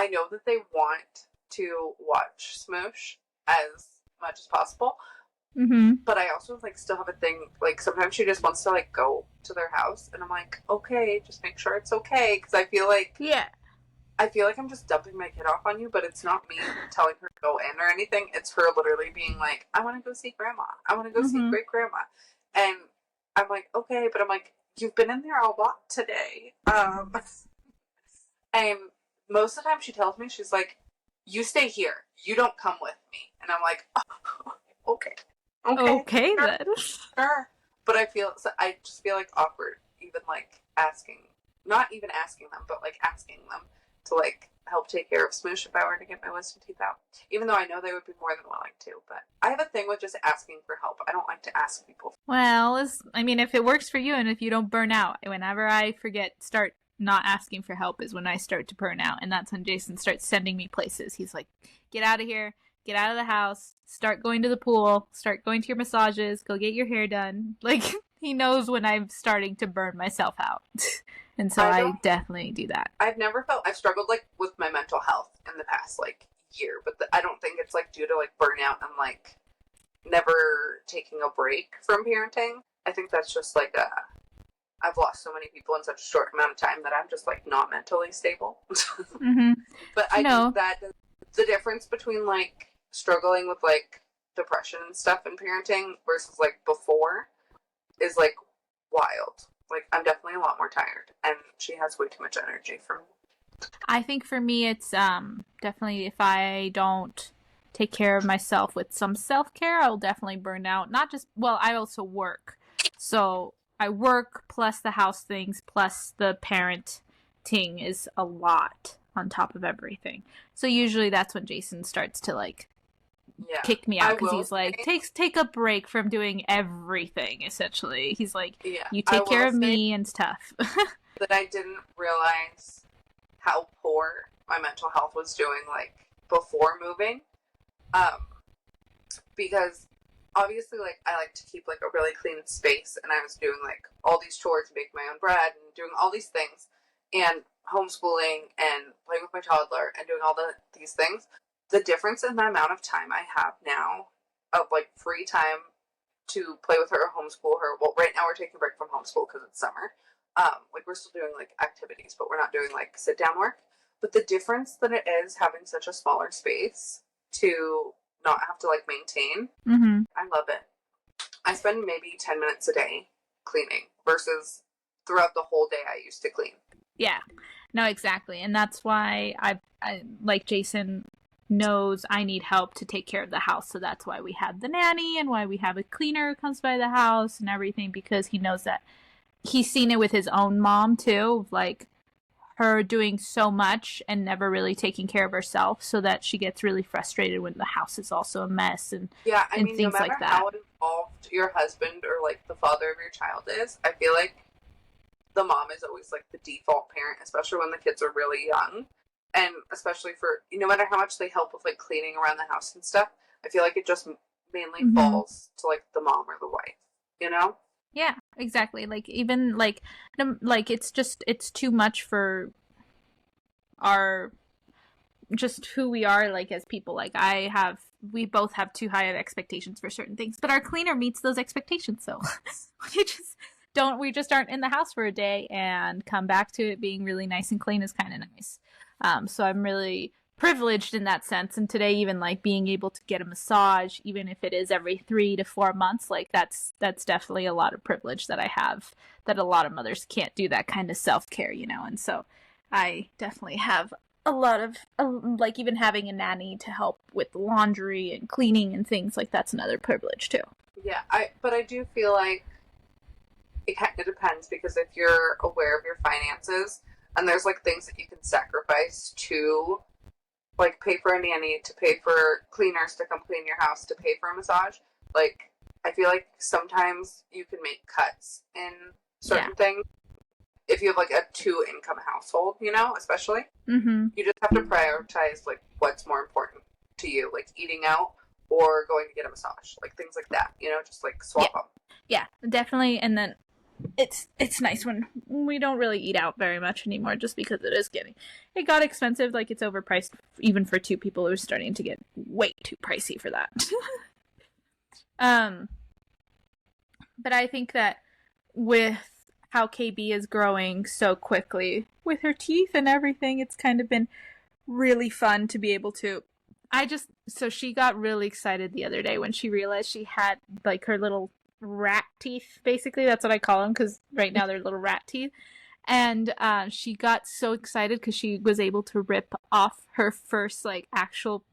know that they want to watch Smoosh as much as possible, but I also, like, still have a thing, like, sometimes she just wants to, like, go to their house, and I'm like, okay, just make sure it's okay, because I feel like... Yeah. I feel like I'm just dumping my kid off on you, but it's not me telling her to go in or anything. It's her literally being like, I want to go see grandma. I want to go see great grandma. And I'm like, okay, but I'm like, you've been in there a lot today. And most of the time she tells me, she's like, you stay here. You don't come with me. And I'm like, oh, okay. Okay, sure, then. Sure. But I just feel like awkward, even like not even asking them, but like asking them to like help take care of Smoosh if I were to get my wisdom teeth out. Even though I know they would be more than willing to, but I have a thing with just asking for help. I don't like to ask people. Well, I mean, if it works for you and if you don't burn out, whenever I start not asking for help is when I start to burn out. And that's when Jason starts sending me places. He's like, get out of here, get out of the house, start going to the pool, start going to your massages, go get your hair done. Like, he knows when I'm starting to burn myself out. And so I definitely do that. I've struggled like with my mental health in the past like year, but I don't think it's like due to like burnout and like never taking a break from parenting. I think that's just like I've lost so many people in such a short amount of time that I'm just like not mentally stable. Mm-hmm. But I think that the difference between like struggling with like depression and stuff in parenting versus like before is like wild. Like, I'm definitely a lot more tired, and she has way too much energy for me. I think for me, it's definitely if I don't take care of myself with some self-care, I'll definitely burn out. Not just, well, I also work. So I work plus the house things plus the parenting is a lot on top of everything. So usually that's when Jason starts to like kick me out because he's like, take a break from doing everything, essentially. He's like, you take care of me and stuff. That I didn't realize how poor my mental health was doing like before moving. Because obviously like I like to keep like a really clean space, and I was doing like all these chores, making my own bread and doing all these things and homeschooling and playing with my toddler and doing all these things. The difference in the amount of time I have now of like free time to play with her or homeschool her. Well, right now we're taking a break from homeschool because it's summer. Like we're still doing like activities, but we're not doing like sit down work. But the difference that it is having such a smaller space to not have to like maintain, I love it. I spend maybe 10 minutes a day cleaning versus throughout the whole day I used to clean. Yeah, no, exactly. And that's why I like Jason knows I need help to take care of the house, so that's why we have the nanny and why we have a cleaner who comes by the house and everything, because he knows that he's seen it with his own mom too, like her doing so much and never really taking care of herself, so that she gets really frustrated when the house is also a mess and I mean, things no matter like that. how involved your husband or like the father of your child is, I feel like the mom is always like the default parent, especially when the kids are really young. And especially for, no matter how much they help with like cleaning around the house and stuff, I feel like it just mainly falls to like the mom or the wife, you know? Yeah, exactly. Like even like it's too much for our just who we are like as people. Like we both have too high of expectations for certain things, but our cleaner meets those expectations. So we just aren't in the house for a day and come back to it being really nice and clean is kind of nice. So I'm really privileged in that sense. And today, even like being able to get a massage, even if it is every 3 to 4 months, like that's definitely a lot of privilege that I have, that a lot of mothers can't do that kind of self-care, you know? And so I definitely have a lot of, like even having a nanny to help with laundry and cleaning and things like that's another privilege too. Yeah, but I do feel like it kind of depends, because if you're aware of your finances, and there's like things that you can sacrifice to like pay for a nanny, to pay for cleaners to come clean your house, to pay for a massage, like I feel like sometimes you can make cuts in certain things if you have like a 2-income household, you know, especially. You just have to prioritize like what's more important to you, like eating out or going to get a massage, like things like that, you know, just like swap them. Yeah, definitely. And then it's nice when we don't really eat out very much anymore, just because it got expensive. Like it's overpriced even for 2 people. It was starting to get way too pricey for that. But I think that with how KB is growing so quickly with her teeth and everything, it's kind of been really fun to be able to so she got really excited the other day when she realized she had like her little rat teeth, basically. That's what I call them, because right now they're little rat teeth. And she got so excited because she was able to rip off her first like actual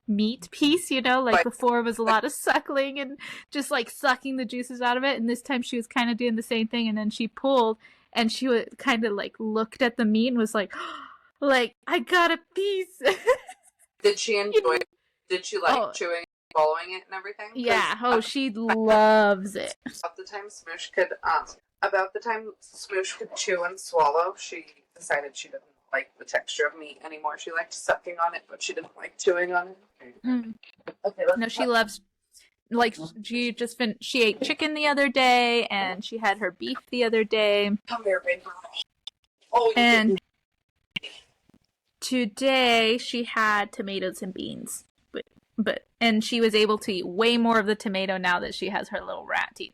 meat piece, you know, like before it was a lot of suckling and just like sucking the juices out of it, and this time she was kind of doing the same thing, and then she pulled and she would kind of like looked at the meat and was like like, I got a piece. Did she enjoy it? Did she like chewing, swallowing it and everything? Yeah, she loves it. About the time Smoosh could chew and swallow, she decided she didn't like the texture of meat anymore. She liked sucking on it, but she didn't like chewing on it. Mm. Okay, let's No, she loves, like, she ate chicken the other day, and she had her beef the other day. Come here, baby. Oh, and today she had tomatoes and beans. And she was able to eat way more of the tomato now that she has her little rat teeth.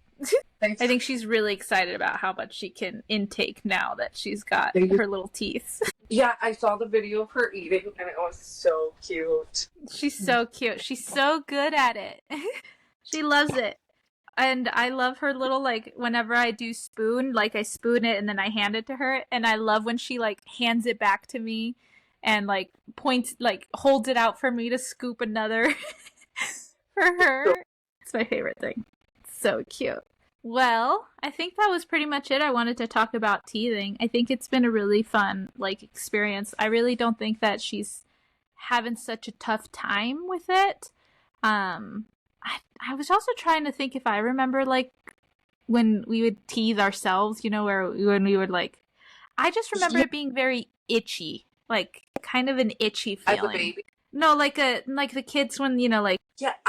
I think she's really excited about how much she can intake now that she's got her little teeth. Yeah, I saw the video of her eating, and it was so cute. She's so cute. She's so good at it. She loves it. And I love her little, like, whenever I do spoon, like, I spoon it and then I hand it to her. And I love when she, like, hands it back to me and, like, points, like, holds it out for me to scoop another for her. It's my favorite thing. It's so cute. Well, I think that was pretty much it. I wanted to talk about teething. I think it's been a really fun, like, experience. I really don't think that she's having such a tough time with it. I was also trying to think if I remember, like, when we would tease ourselves, you know, when we would, like, I just remember it being very itchy, like, kind of an itchy feeling. As a baby? No, like the kids when, you know, like,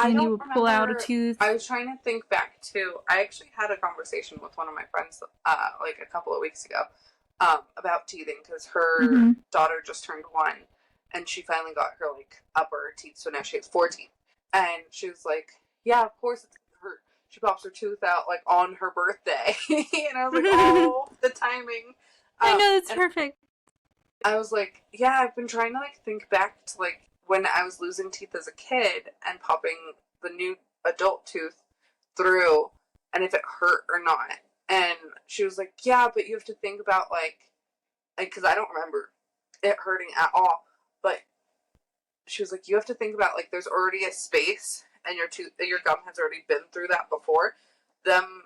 when you would pull out a tooth. I was trying to think back to, I actually had a conversation with one of my friends, like, a couple of weeks ago, about teething, because her daughter just turned 1, and she finally got her, like, upper teeth, so now she has 4 teeth. And she was like, yeah, of course it's her. She pops her tooth out, like, on her birthday. And I was like, oh, the timing. I know, it's perfect. I was like, yeah, I've been trying to, like, think back to, like, when I was losing teeth as a kid and popping the new adult tooth through, and if it hurt or not. And she was like, yeah, but you have to think about, like, because I don't remember it hurting at all. But she was like, you have to think about, like, there's already a space, and your gum has already been through that before. Them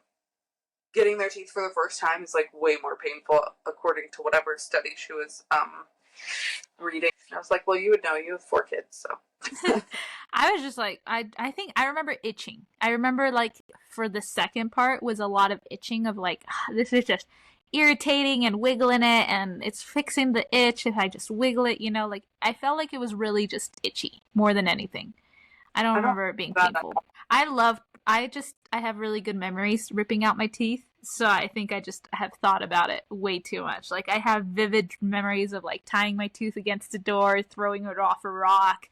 getting their teeth for the first time is, like, way more painful, according to whatever study she was reading. And I was like, well, you would know. You have 4 kids, so. I was just like, I think I remember itching. I remember, like, for the second part was a lot of itching of, like, this is just irritating and wiggling it, and it's fixing the itch if I just wiggle it, you know, like, I felt like it was really just itchy more than anything. I don't remember it being painful. I have really good memories ripping out my teeth, so I think I just have thought about it way too much. Like, I have vivid memories of, like, tying my tooth against a door, throwing it off a rock,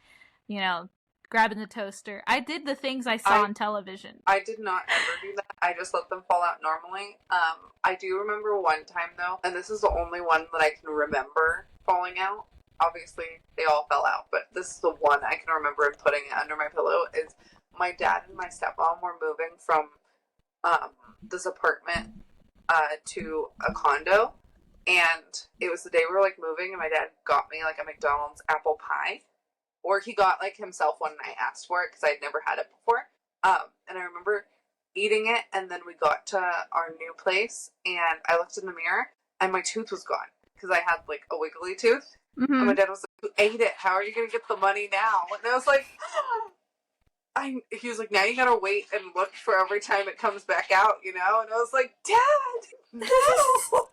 you know, grabbing the toaster. I did the things I saw on television. I did not ever do that. I just let them fall out normally. I do remember one time, though, and this is the only one that I can remember falling out. Obviously, they all fell out, but this is the one I can remember and putting it under my pillow. Is my dad and my stepmom were moving from this apartment to a condo, and it was the day we were, like, moving, and my dad got me, like, a McDonald's apple pie, or he got, like, himself one and I asked for it because I'd never had it before. And I remember eating it, and then we got to our new place, and I looked in the mirror, and my tooth was gone because I had, like, a wiggly tooth. Mm-hmm. And my dad was like, you ate it. How are you going to get the money now? And I was like, he was like, now you got to wait and look for every time it comes back out, you know? And I was like, Dad, no. I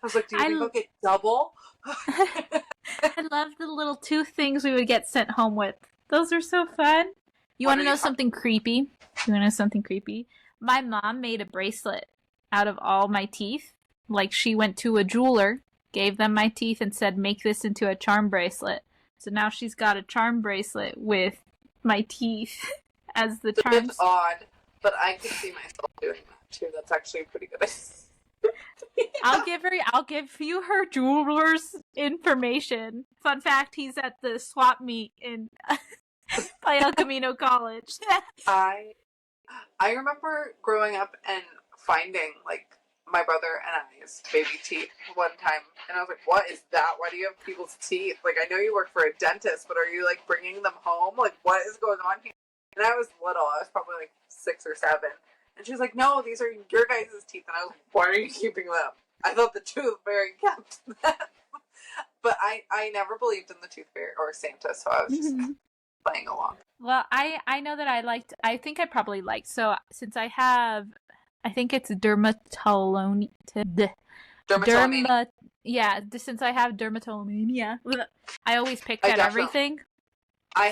was like, do you think I'll get double? I love the little tooth things we would get sent home with. Those are so fun. You want to know something creepy? My mom made a bracelet out of all my teeth. Like, she went to a jeweler, gave them my teeth, and said, make this into a charm bracelet. So now she's got a charm bracelet with my teeth as the charms. It's odd, but I could see myself doing that too. That's actually pretty good. I'll give you her jeweler's information. Fun fact, he's at the swap meet in by El Camino College. I remember growing up and finding, like, my brother and I's baby teeth one time, and I was like, what is that? Why do you have people's teeth? Like, I know you work for a dentist, but are you, like, bringing them home? Like, what is going on here? And I was little. I was probably, like, 6 or 7. And she was like, no, these are your guys' teeth. And I was like, why are you keeping them? I thought the tooth fairy kept them. But I never believed in the tooth fairy or Santa, so I was just playing along. Well, I know that I think I probably liked, so since I have, I think it's dermatology. since I have dermatillomania, I always pick at everything. My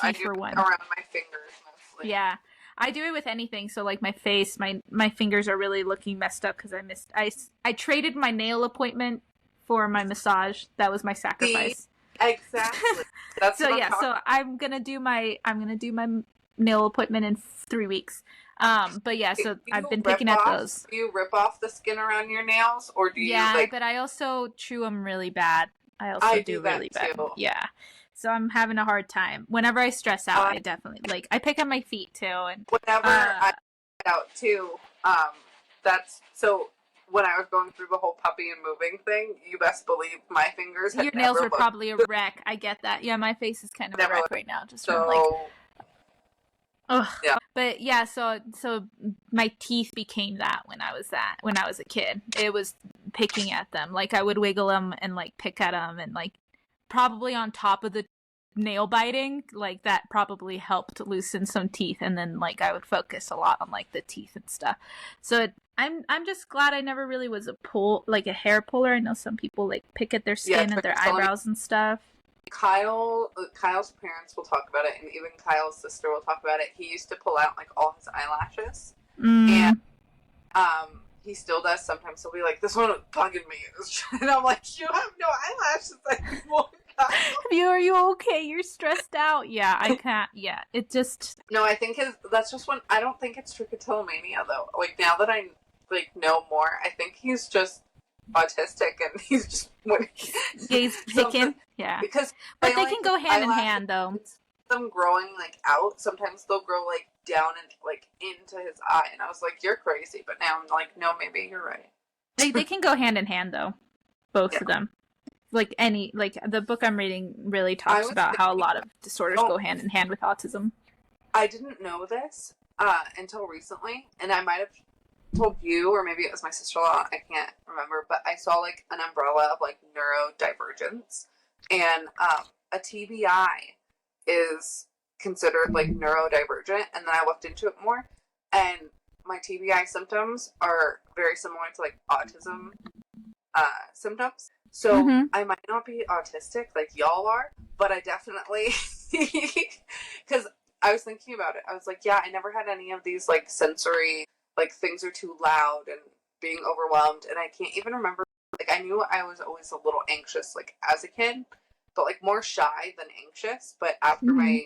teeth for one. Around my fingers mostly. Yeah. I do it with anything. So like my face, my fingers are really looking messed up because I traded my nail appointment for my massage. That was my sacrifice. Exactly. That's so I'm gonna do my nail appointment in 3 weeks. But yeah, so I've been picking at those. Do you rip off the skin around your nails, or do you? Yeah, but I also chew them really bad. I do really bad. Too. Yeah. So I'm having a hard time. Whenever I stress out, I definitely I pick at my feet too. And whenever I out too, that's so. When I was going through the whole puppy and moving thing, you best believe my fingers had your nails were probably a wreck. I get that. Yeah, my face is kind of a wreck right now. Just from ugh. Yeah. But yeah, so my teeth became that when I was a kid. It was picking at them. Like I would wiggle them and like pick at them and like probably on top of the nail biting, like that probably helped loosen some teeth, and then like I would focus a lot on like the teeth and stuff. So I'm just glad I never really was a hair puller. I know some people like pick at their skin and their eyebrows and stuff. Kyle's parents will talk about it, and even Kyle's sister will talk about it. He used to pull out like all his eyelashes, and he still does sometimes. He'll be like, "This one was bugging me," and I'm like, "You have no eyelashes anymore." Are you okay? You're stressed out. Yeah, I can't. Yeah, it just. No, I think that's just one. I don't think it's trichotillomania though. Like now that I like know more, I think he's just autistic and he's just he's picking. Yeah, because but they can go hand in hand though. Them growing like out. Sometimes they'll grow like down and like into his eye, and I was like, "You're crazy," but now I'm like, "No, maybe you're right." They can go hand in hand though, both of them. Like the book I'm reading really talks about how a lot of disorders go hand in hand with autism. I didn't know this until recently, and I might have told you, or maybe it was my sister-in-law, I can't remember, but I saw like an umbrella of like neurodivergence, and a TBI is considered like neurodivergent, and then I looked into it more, and my TBI symptoms are very similar to like autism symptoms. So I might not be autistic like y'all are, but I definitely, because I was thinking about it. I was like, yeah, I never had any of these like sensory, like things are too loud and being overwhelmed. And I can't even remember, like I knew I was always a little anxious like as a kid, but like more shy than anxious. But after my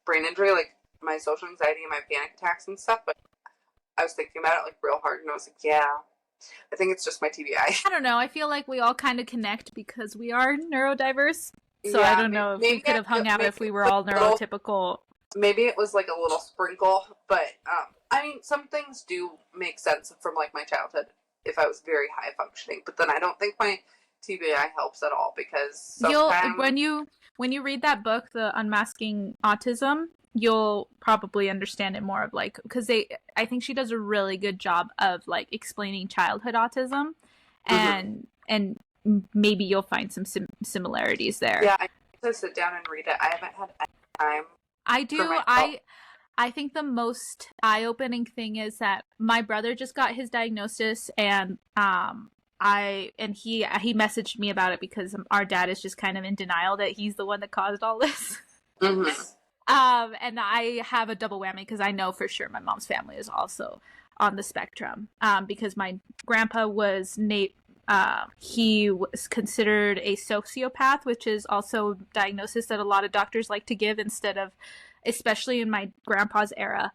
brain injury, like my social anxiety and my panic attacks and stuff, but I was thinking about it like real hard, and I was like, yeah, I think it's just my TBI. I don't know. I feel like we all kind of connect because we are neurodiverse. So yeah, I don't know if we could have hung out if we were all neurotypical. Maybe it was like a little sprinkle, but I mean, some things do make sense from like my childhood if I was very high functioning. But then I don't think my TBI helps at all because sometimes when you read that book, The Unmasking Autism, you'll probably understand it more of like, because I think she does a really good job of like explaining childhood autism, and maybe you'll find some similarities there. Yeah, I need to sit down and read it. I haven't had any time. I do. I think the most eye-opening thing is that my brother just got his diagnosis, and he messaged me about it because our dad is just kind of in denial that he's the one that caused all this. And I have a double whammy because I know for sure my mom's family is also on the spectrum. Because my grandpa was he was considered a sociopath, which is also a diagnosis that a lot of doctors like to give instead of, especially in my grandpa's era,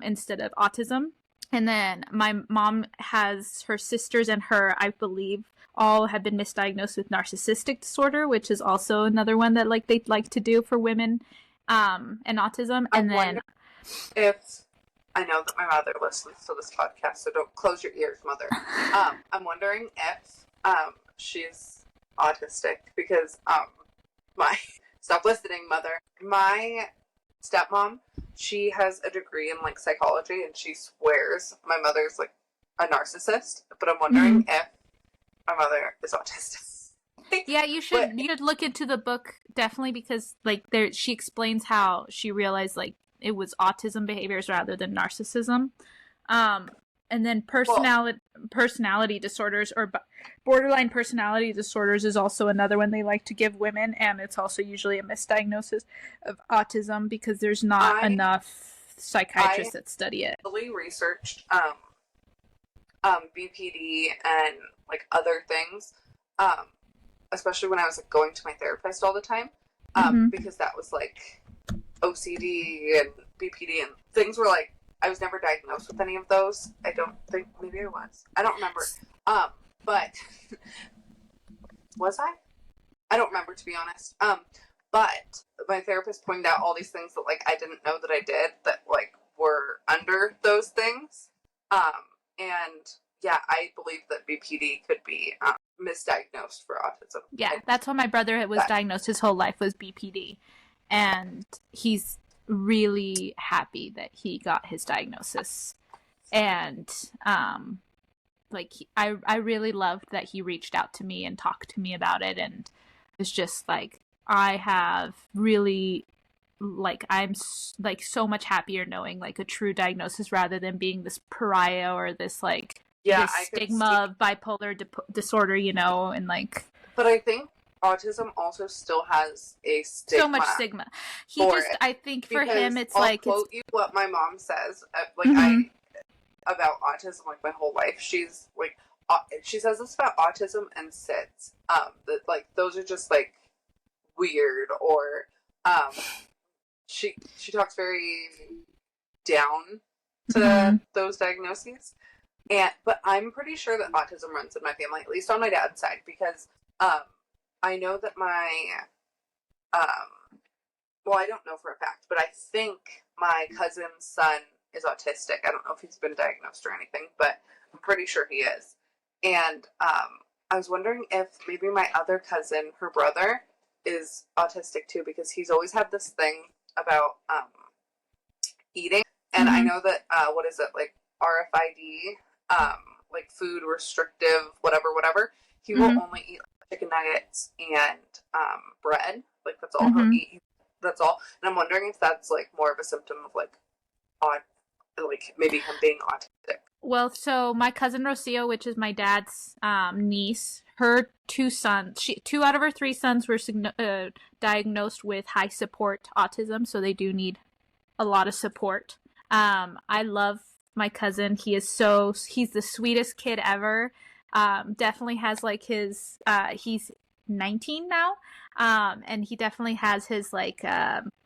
instead of autism. And then my mom has her sisters and her, I believe, all have been misdiagnosed with narcissistic disorder, which is also another one that like they like to do for women. And autism, and then if I know that my mother listens to this podcast, so don't close your ears, mother. I'm wondering if she's autistic because stop listening, mother. My stepmom, she has a degree in like psychology, and she swears my mother's like a narcissist. But I'm wondering if my mother is autistic. Yeah, you should look into the book definitely because like she explains how she realized like it was autism behaviors rather than narcissism. And then personality disorders or borderline personality disorders is also another one they like to give women, and it's also usually a misdiagnosis of autism because there's not enough psychiatrists that study it. I really researched BPD and like other things, especially when I was like going to my therapist all the time, because that was like OCD and BPD and things were like, I was never diagnosed with any of those. I don't think, maybe I was. I don't remember. But was I? I don't remember, to be honest. But my therapist pointed out all these things that like I didn't know that I did that like were under those things. And yeah, I believe that BPD could be misdiagnosed for autism. Yeah, that's what my brother was diagnosed his whole life, was BPD. And he's really happy that he got his diagnosis. And I really loved that he reached out to me and talked to me about it, and it's just like I have really like I'm like so much happier knowing like a true diagnosis rather than being this pariah or this like this stigma of bipolar disorder, you know, and like. But I think autism also still has a stigma. So much stigma. I think for him, it's I'll quote you what my mom says. About autism, like my whole life. She's like, she says this about autism and SIDS. That like those are just like weird, or she talks very down to those diagnoses. But I'm pretty sure that autism runs in my family, at least on my dad's side, because I know that my well, I don't know for a fact, but I think my cousin's son is autistic. I don't know if he's been diagnosed or anything, but I'm pretty sure he is. And I was wondering if maybe my other cousin, her brother, is autistic too, because he's always had this thing about eating. And I know that what is it, like RFID, like food restrictive, whatever. He will only eat chicken nuggets and bread. Like that's all he'll eat. That's all. And I'm wondering if that's like more of a symptom of like maybe him being autistic. Well, so my cousin Rocio, which is my dad's niece, her 2 sons, 2 out of her 3 sons were diagnosed with high support autism, so they do need a lot of support. I love my cousin. He's the sweetest kid ever. Definitely has like his, he's 19 now. And he definitely has his like,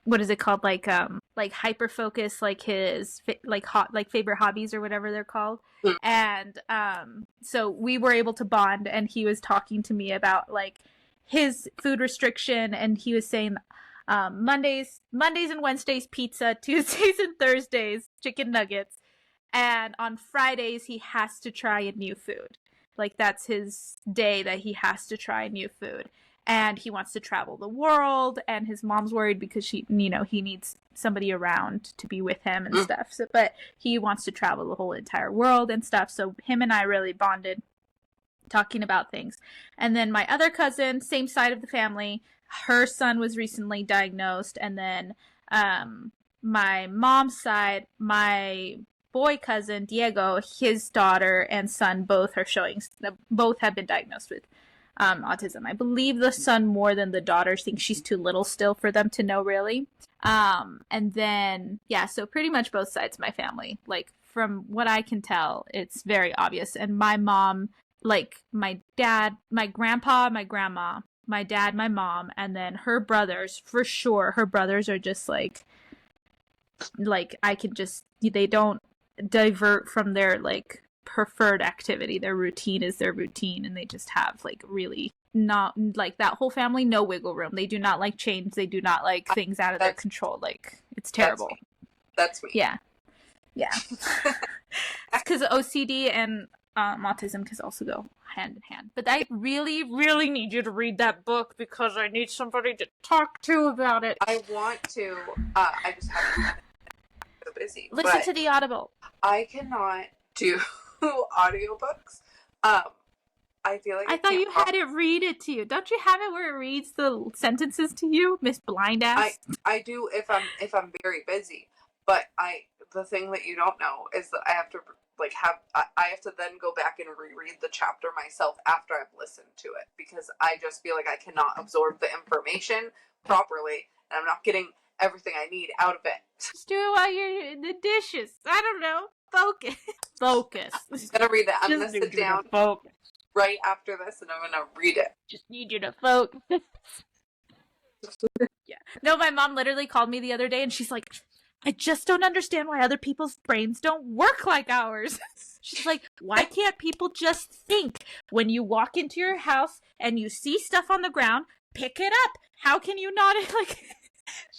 what is it called? Like hyper focus, like his favorite hobbies or whatever they're called. And so we were able to bond, and he was talking to me about like his food restriction, and he was saying Mondays and Wednesdays pizza, Tuesdays and Thursdays chicken nuggets, and on Fridays he has to try a new food. Like that's his day that he has to try new food. And he wants to travel the world, and his mom's worried because he needs somebody around to be with him and stuff. So, but he wants to travel the whole entire world and stuff. So him and I really bonded talking about things. And then my other cousin, same side of the family, her son was recently diagnosed. And then my mom's side, my boy cousin Diego, his daughter and son both have been diagnosed with autism. I believe the son more than the daughter. Thinks she's too little still for them to know really. And then so pretty much both sides of my family, like from what I can tell, it's very obvious. And my mom, like my dad, my grandpa, my grandma, my dad, my mom, and then her brothers, for sure her brothers are just like I can just, they don't divert from their like preferred activity. Their routine is their routine, and they just have like really not like that whole family, no wiggle room. They do not like change. They do not like things out of their control. Like it's terrible. That's me. Yeah. Because OCD and autism can also go hand in hand. But I really, really need you to read that book because I need somebody to talk to about it. I want to. I just haven't been so busy. Listen to the Audible. I cannot do audiobooks. I feel like I thought you had it read it to you. Don't you have it where it reads the sentences to you, Miss Blind Ass? I do if I'm very busy. But the thing that you don't know is that I have to like I have to then go back and reread the chapter myself after I've listened to it, because I just feel like I cannot absorb the information properly, and I'm not getting everything I need out of it. Just do it while you're in the dishes. I don't know. Focus. Focus. I'm gonna read it. I'm gonna sit down right after this, and I'm gonna read it. Just need you to focus. Yeah. No, my mom literally called me the other day, and she's like, I just don't understand why other people's brains don't work like ours. She's like, why can't people just think? When you walk into your house and you see stuff on the ground, pick it up. How can you not, like...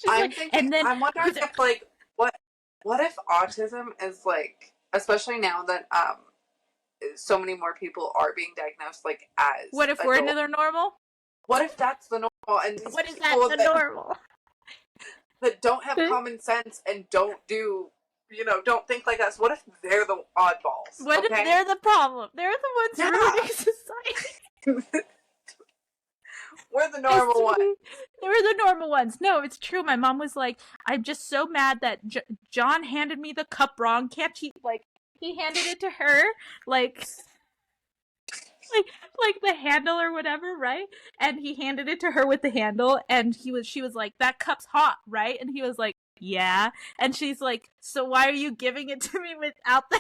I'm wondering if, like, what if autism is, like, especially now that so many more people are being diagnosed, like, as what if we're another normal? What if that's the normal? And these what is people that the normal? That don't have common sense and don't don't think like us. What if they're the oddballs? What if they're the problem? They're the ones ruining society. We're the normal ones. We're the normal ones. No, it's true. My mom was like, I'm just so mad that John handed me the cup wrong. Can't he, like, he handed it to her, like the handle or whatever, right? And he handed it to her with the handle, and she was like, that cup's hot, right? And he was like, yeah. And she's like, so why are you giving it to me without the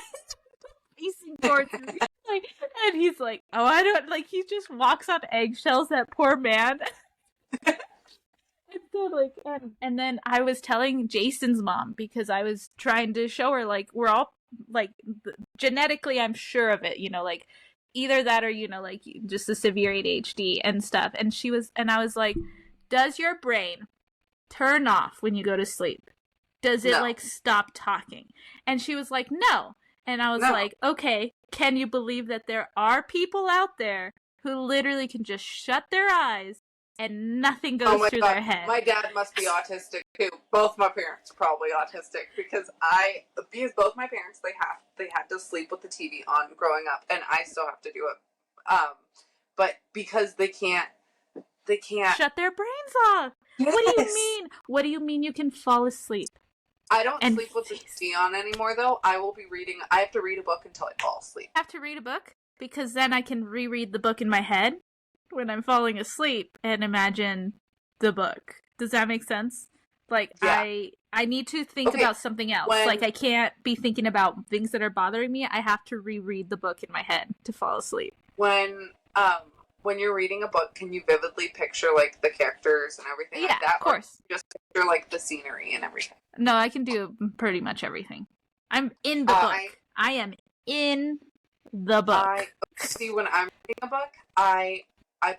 facing towards me? Like, and he's like, oh, I don't, like, he just walks on eggshells, that poor man. And so, like, and then I was telling Jason's mom, because I was trying to show her, like, we're all, like, genetically, I'm sure of it, like, either that or, like, just a severe ADHD and stuff. And I was like, does your brain turn off when you go to sleep? Does it, like, stop talking? And she was like, no. And I was like, okay, can you believe that there are people out there who literally can just shut their eyes and nothing goes through their head? My dad must be autistic too. Both my parents are probably autistic, because both my parents, they had to sleep with the TV on growing up, and I still have to do it. But because they can't shut their brains off. Yes. What do you mean? What do you mean you can fall asleep? I don't sleep with the TV on anymore, though. I have to read a book until I fall asleep. I have to read a book because then I can reread the book in my head when I'm falling asleep and imagine the book. Does that make sense? Like, yeah. I need to think about something else. Like, I can't be thinking about things that are bothering me. I have to reread the book in my head to fall asleep. When you're reading a book, can you vividly picture, like, the characters and everything like that? Yeah, of course. Or just picture, like, the scenery and everything? No, I can do pretty much everything. I'm in the book. I am in the book. See, when I'm reading a book, I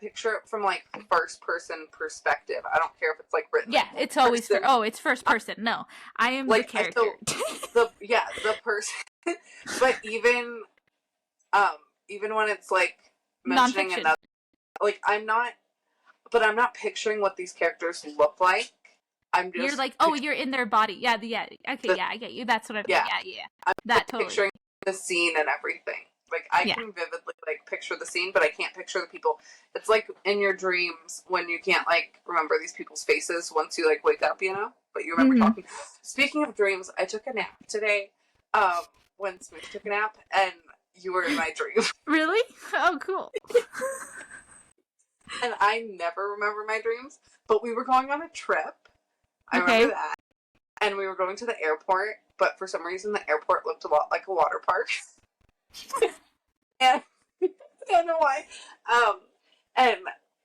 picture it from, like, first-person perspective. I don't care if it's, like, written. Yeah, it's always it's first person. No, I am, like, the character. So, the person. But even when it's, like, mentioning non-fiction. Another, like, I'm not picturing what these characters look like. You're like, oh, you're in their body. Yeah, okay, yeah, I get you. That's what I mean. Yeah. I'm that totally picturing the scene and everything. Like, I can vividly, like, picture the scene, but I can't picture the people. It's like in your dreams when you can't, like, remember these people's faces once you, like, wake up, but you remember talking. Speaking of dreams, I took a nap today, when Smith took a nap, and you were in my dream. Really? Oh, cool. And I never remember my dreams, but we were going on a trip. I remember that. And we were going to the airport, but for some reason the airport looked a lot like a water park. And I don't know why. And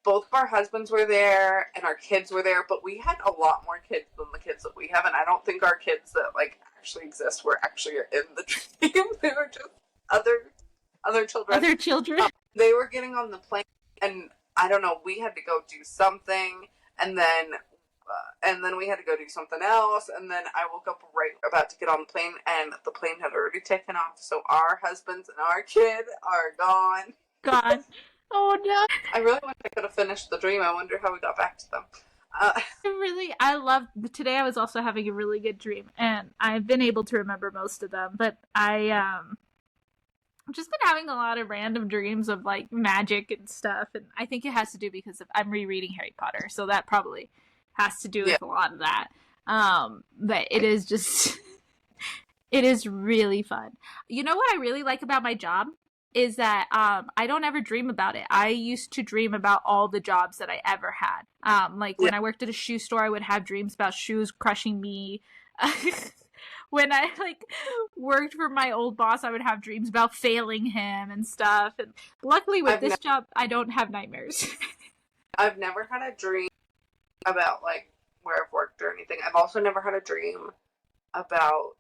both of our husbands were there, and our kids were there, but we had a lot more kids than the kids that we have, and I don't think our kids that, like, actually exist were actually in the dream. They were just other children. Other children? They were getting on the plane, and I don't know, we had to go do something, and then we had to go do something else, and then I woke up right about to get on the plane, and the plane had already taken off, so our husbands and our kid are gone. Gone. Oh, no. I really wish I could have finished the dream. I wonder how we got back to them. Today I was also having a really good dream, and I've been able to remember most of them, but I've just been having a lot of random dreams of, like, magic and stuff, and I think it has to do because I'm rereading Harry Potter, so that probably has to do with a lot of that. But it is just It is really fun. You know what I really like about my job is that I don't ever dream about it. I used to dream about all the jobs that I ever had. Like when I worked at a shoe store, I would have dreams about shoes crushing me. When I like worked for my old boss, I would have dreams about failing him and stuff. And luckily with this job, I don't have nightmares. I've never had a dream about like where I've worked or anything. I've also never had a dream about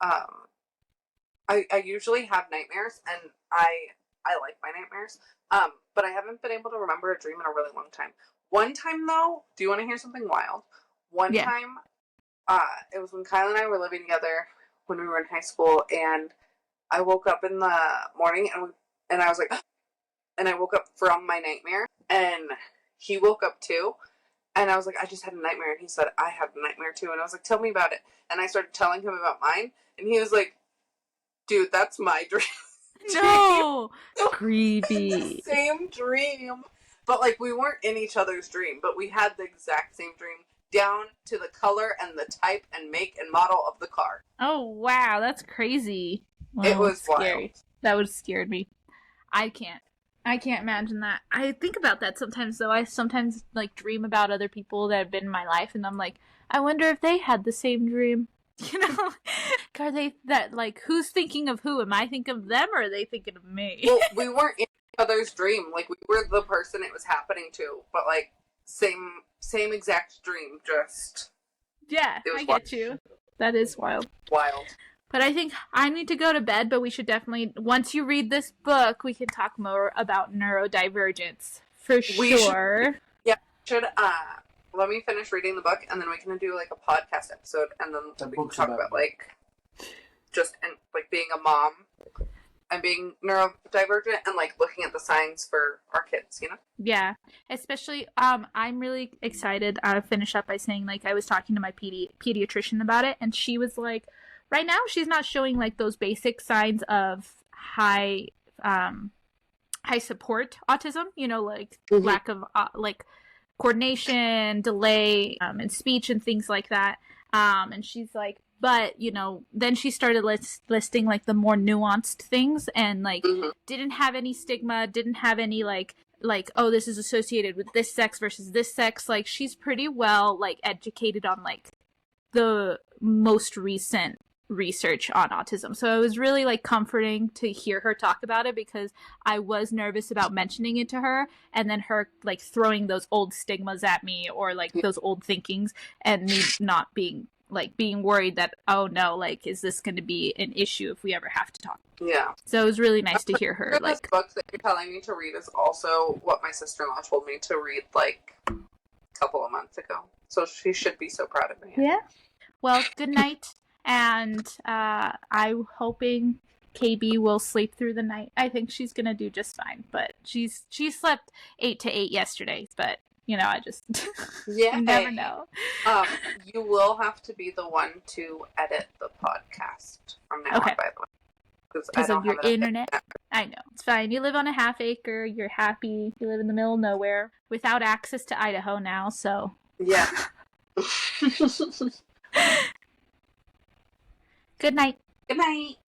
I usually have nightmares, and I like my nightmares. But I haven't been able to remember a dream in a really long time. One time though, do you want to hear something wild? One time, it was when Kyle and I were living together when we were in high school, and I woke up in the morning and I was like, and I woke up from my nightmare, and he woke up too. And I was like, I just had a nightmare. And he said, I had a nightmare too. And I was like, tell me about it. And I started telling him about mine. And he was like, dude, that's my dream. No! Creepy. Same dream. But like, we weren't in each other's dream. But we had the exact same dream, down to the color and the type and make and model of the car. Oh, wow. That's crazy. Well, it was scary. Wild. That would have scared me. I can't imagine that. I think about that sometimes, though. I sometimes, like, dream about other people that have been in my life, and I'm like, I wonder if they had the same dream. You know? Are they that, like, who's thinking of who? Am I thinking of them, or are they thinking of me? Well, we weren't in each other's dream. Like, we were the person it was happening to, but, like, same exact dream, just... Yeah, I get you. That is wild. Wild. But I think I need to go to bed, but we should definitely, once you read this book, we can talk more about neurodivergence. For sure. Let me finish reading the book, and then we can do, like, a podcast episode, and then we can talk about, like, being a mom, and being neurodivergent, and, like, looking at the signs for our kids, you know? Yeah. Especially, I'm really excited. I'll finish up by saying, like, I was talking to my pediatrician about it, and she was like, right now, she's not showing, like, those basic signs of high support autism, you know, like, lack of, like, coordination, delay, in speech and things like that. And she's like, but, you know, then she started listing, like, the more nuanced things and, like, didn't have any stigma, didn't have any, like, oh, this is associated with this sex versus this sex. Like, she's pretty well, like, educated on, like, the most recent research on autism. So it was really, like, comforting to hear her talk about it, because I was nervous about mentioning it to her and then her, like, throwing those old stigmas at me, or, like, those old thinkings, and me not being worried that, oh no, like, is this going to be an issue if we ever have to talk? Yeah. So it was really nice to hear her. This book that you're telling me to read is also what my sister-in-law told me to read, like, a couple of months ago. So she should be so proud of me. Yeah. Well, good night. And I'm hoping KB will sleep through the night. I think she's gonna do just fine. But she slept 8 to 8 yesterday. But you know, I just you never know. You will have to be the one to edit the podcast from now on, by the way, because of your internet. I know, it's fine. You live on a half acre. You're happy. You live in the middle of nowhere without access to Idaho now. So yeah. Good night. Good night.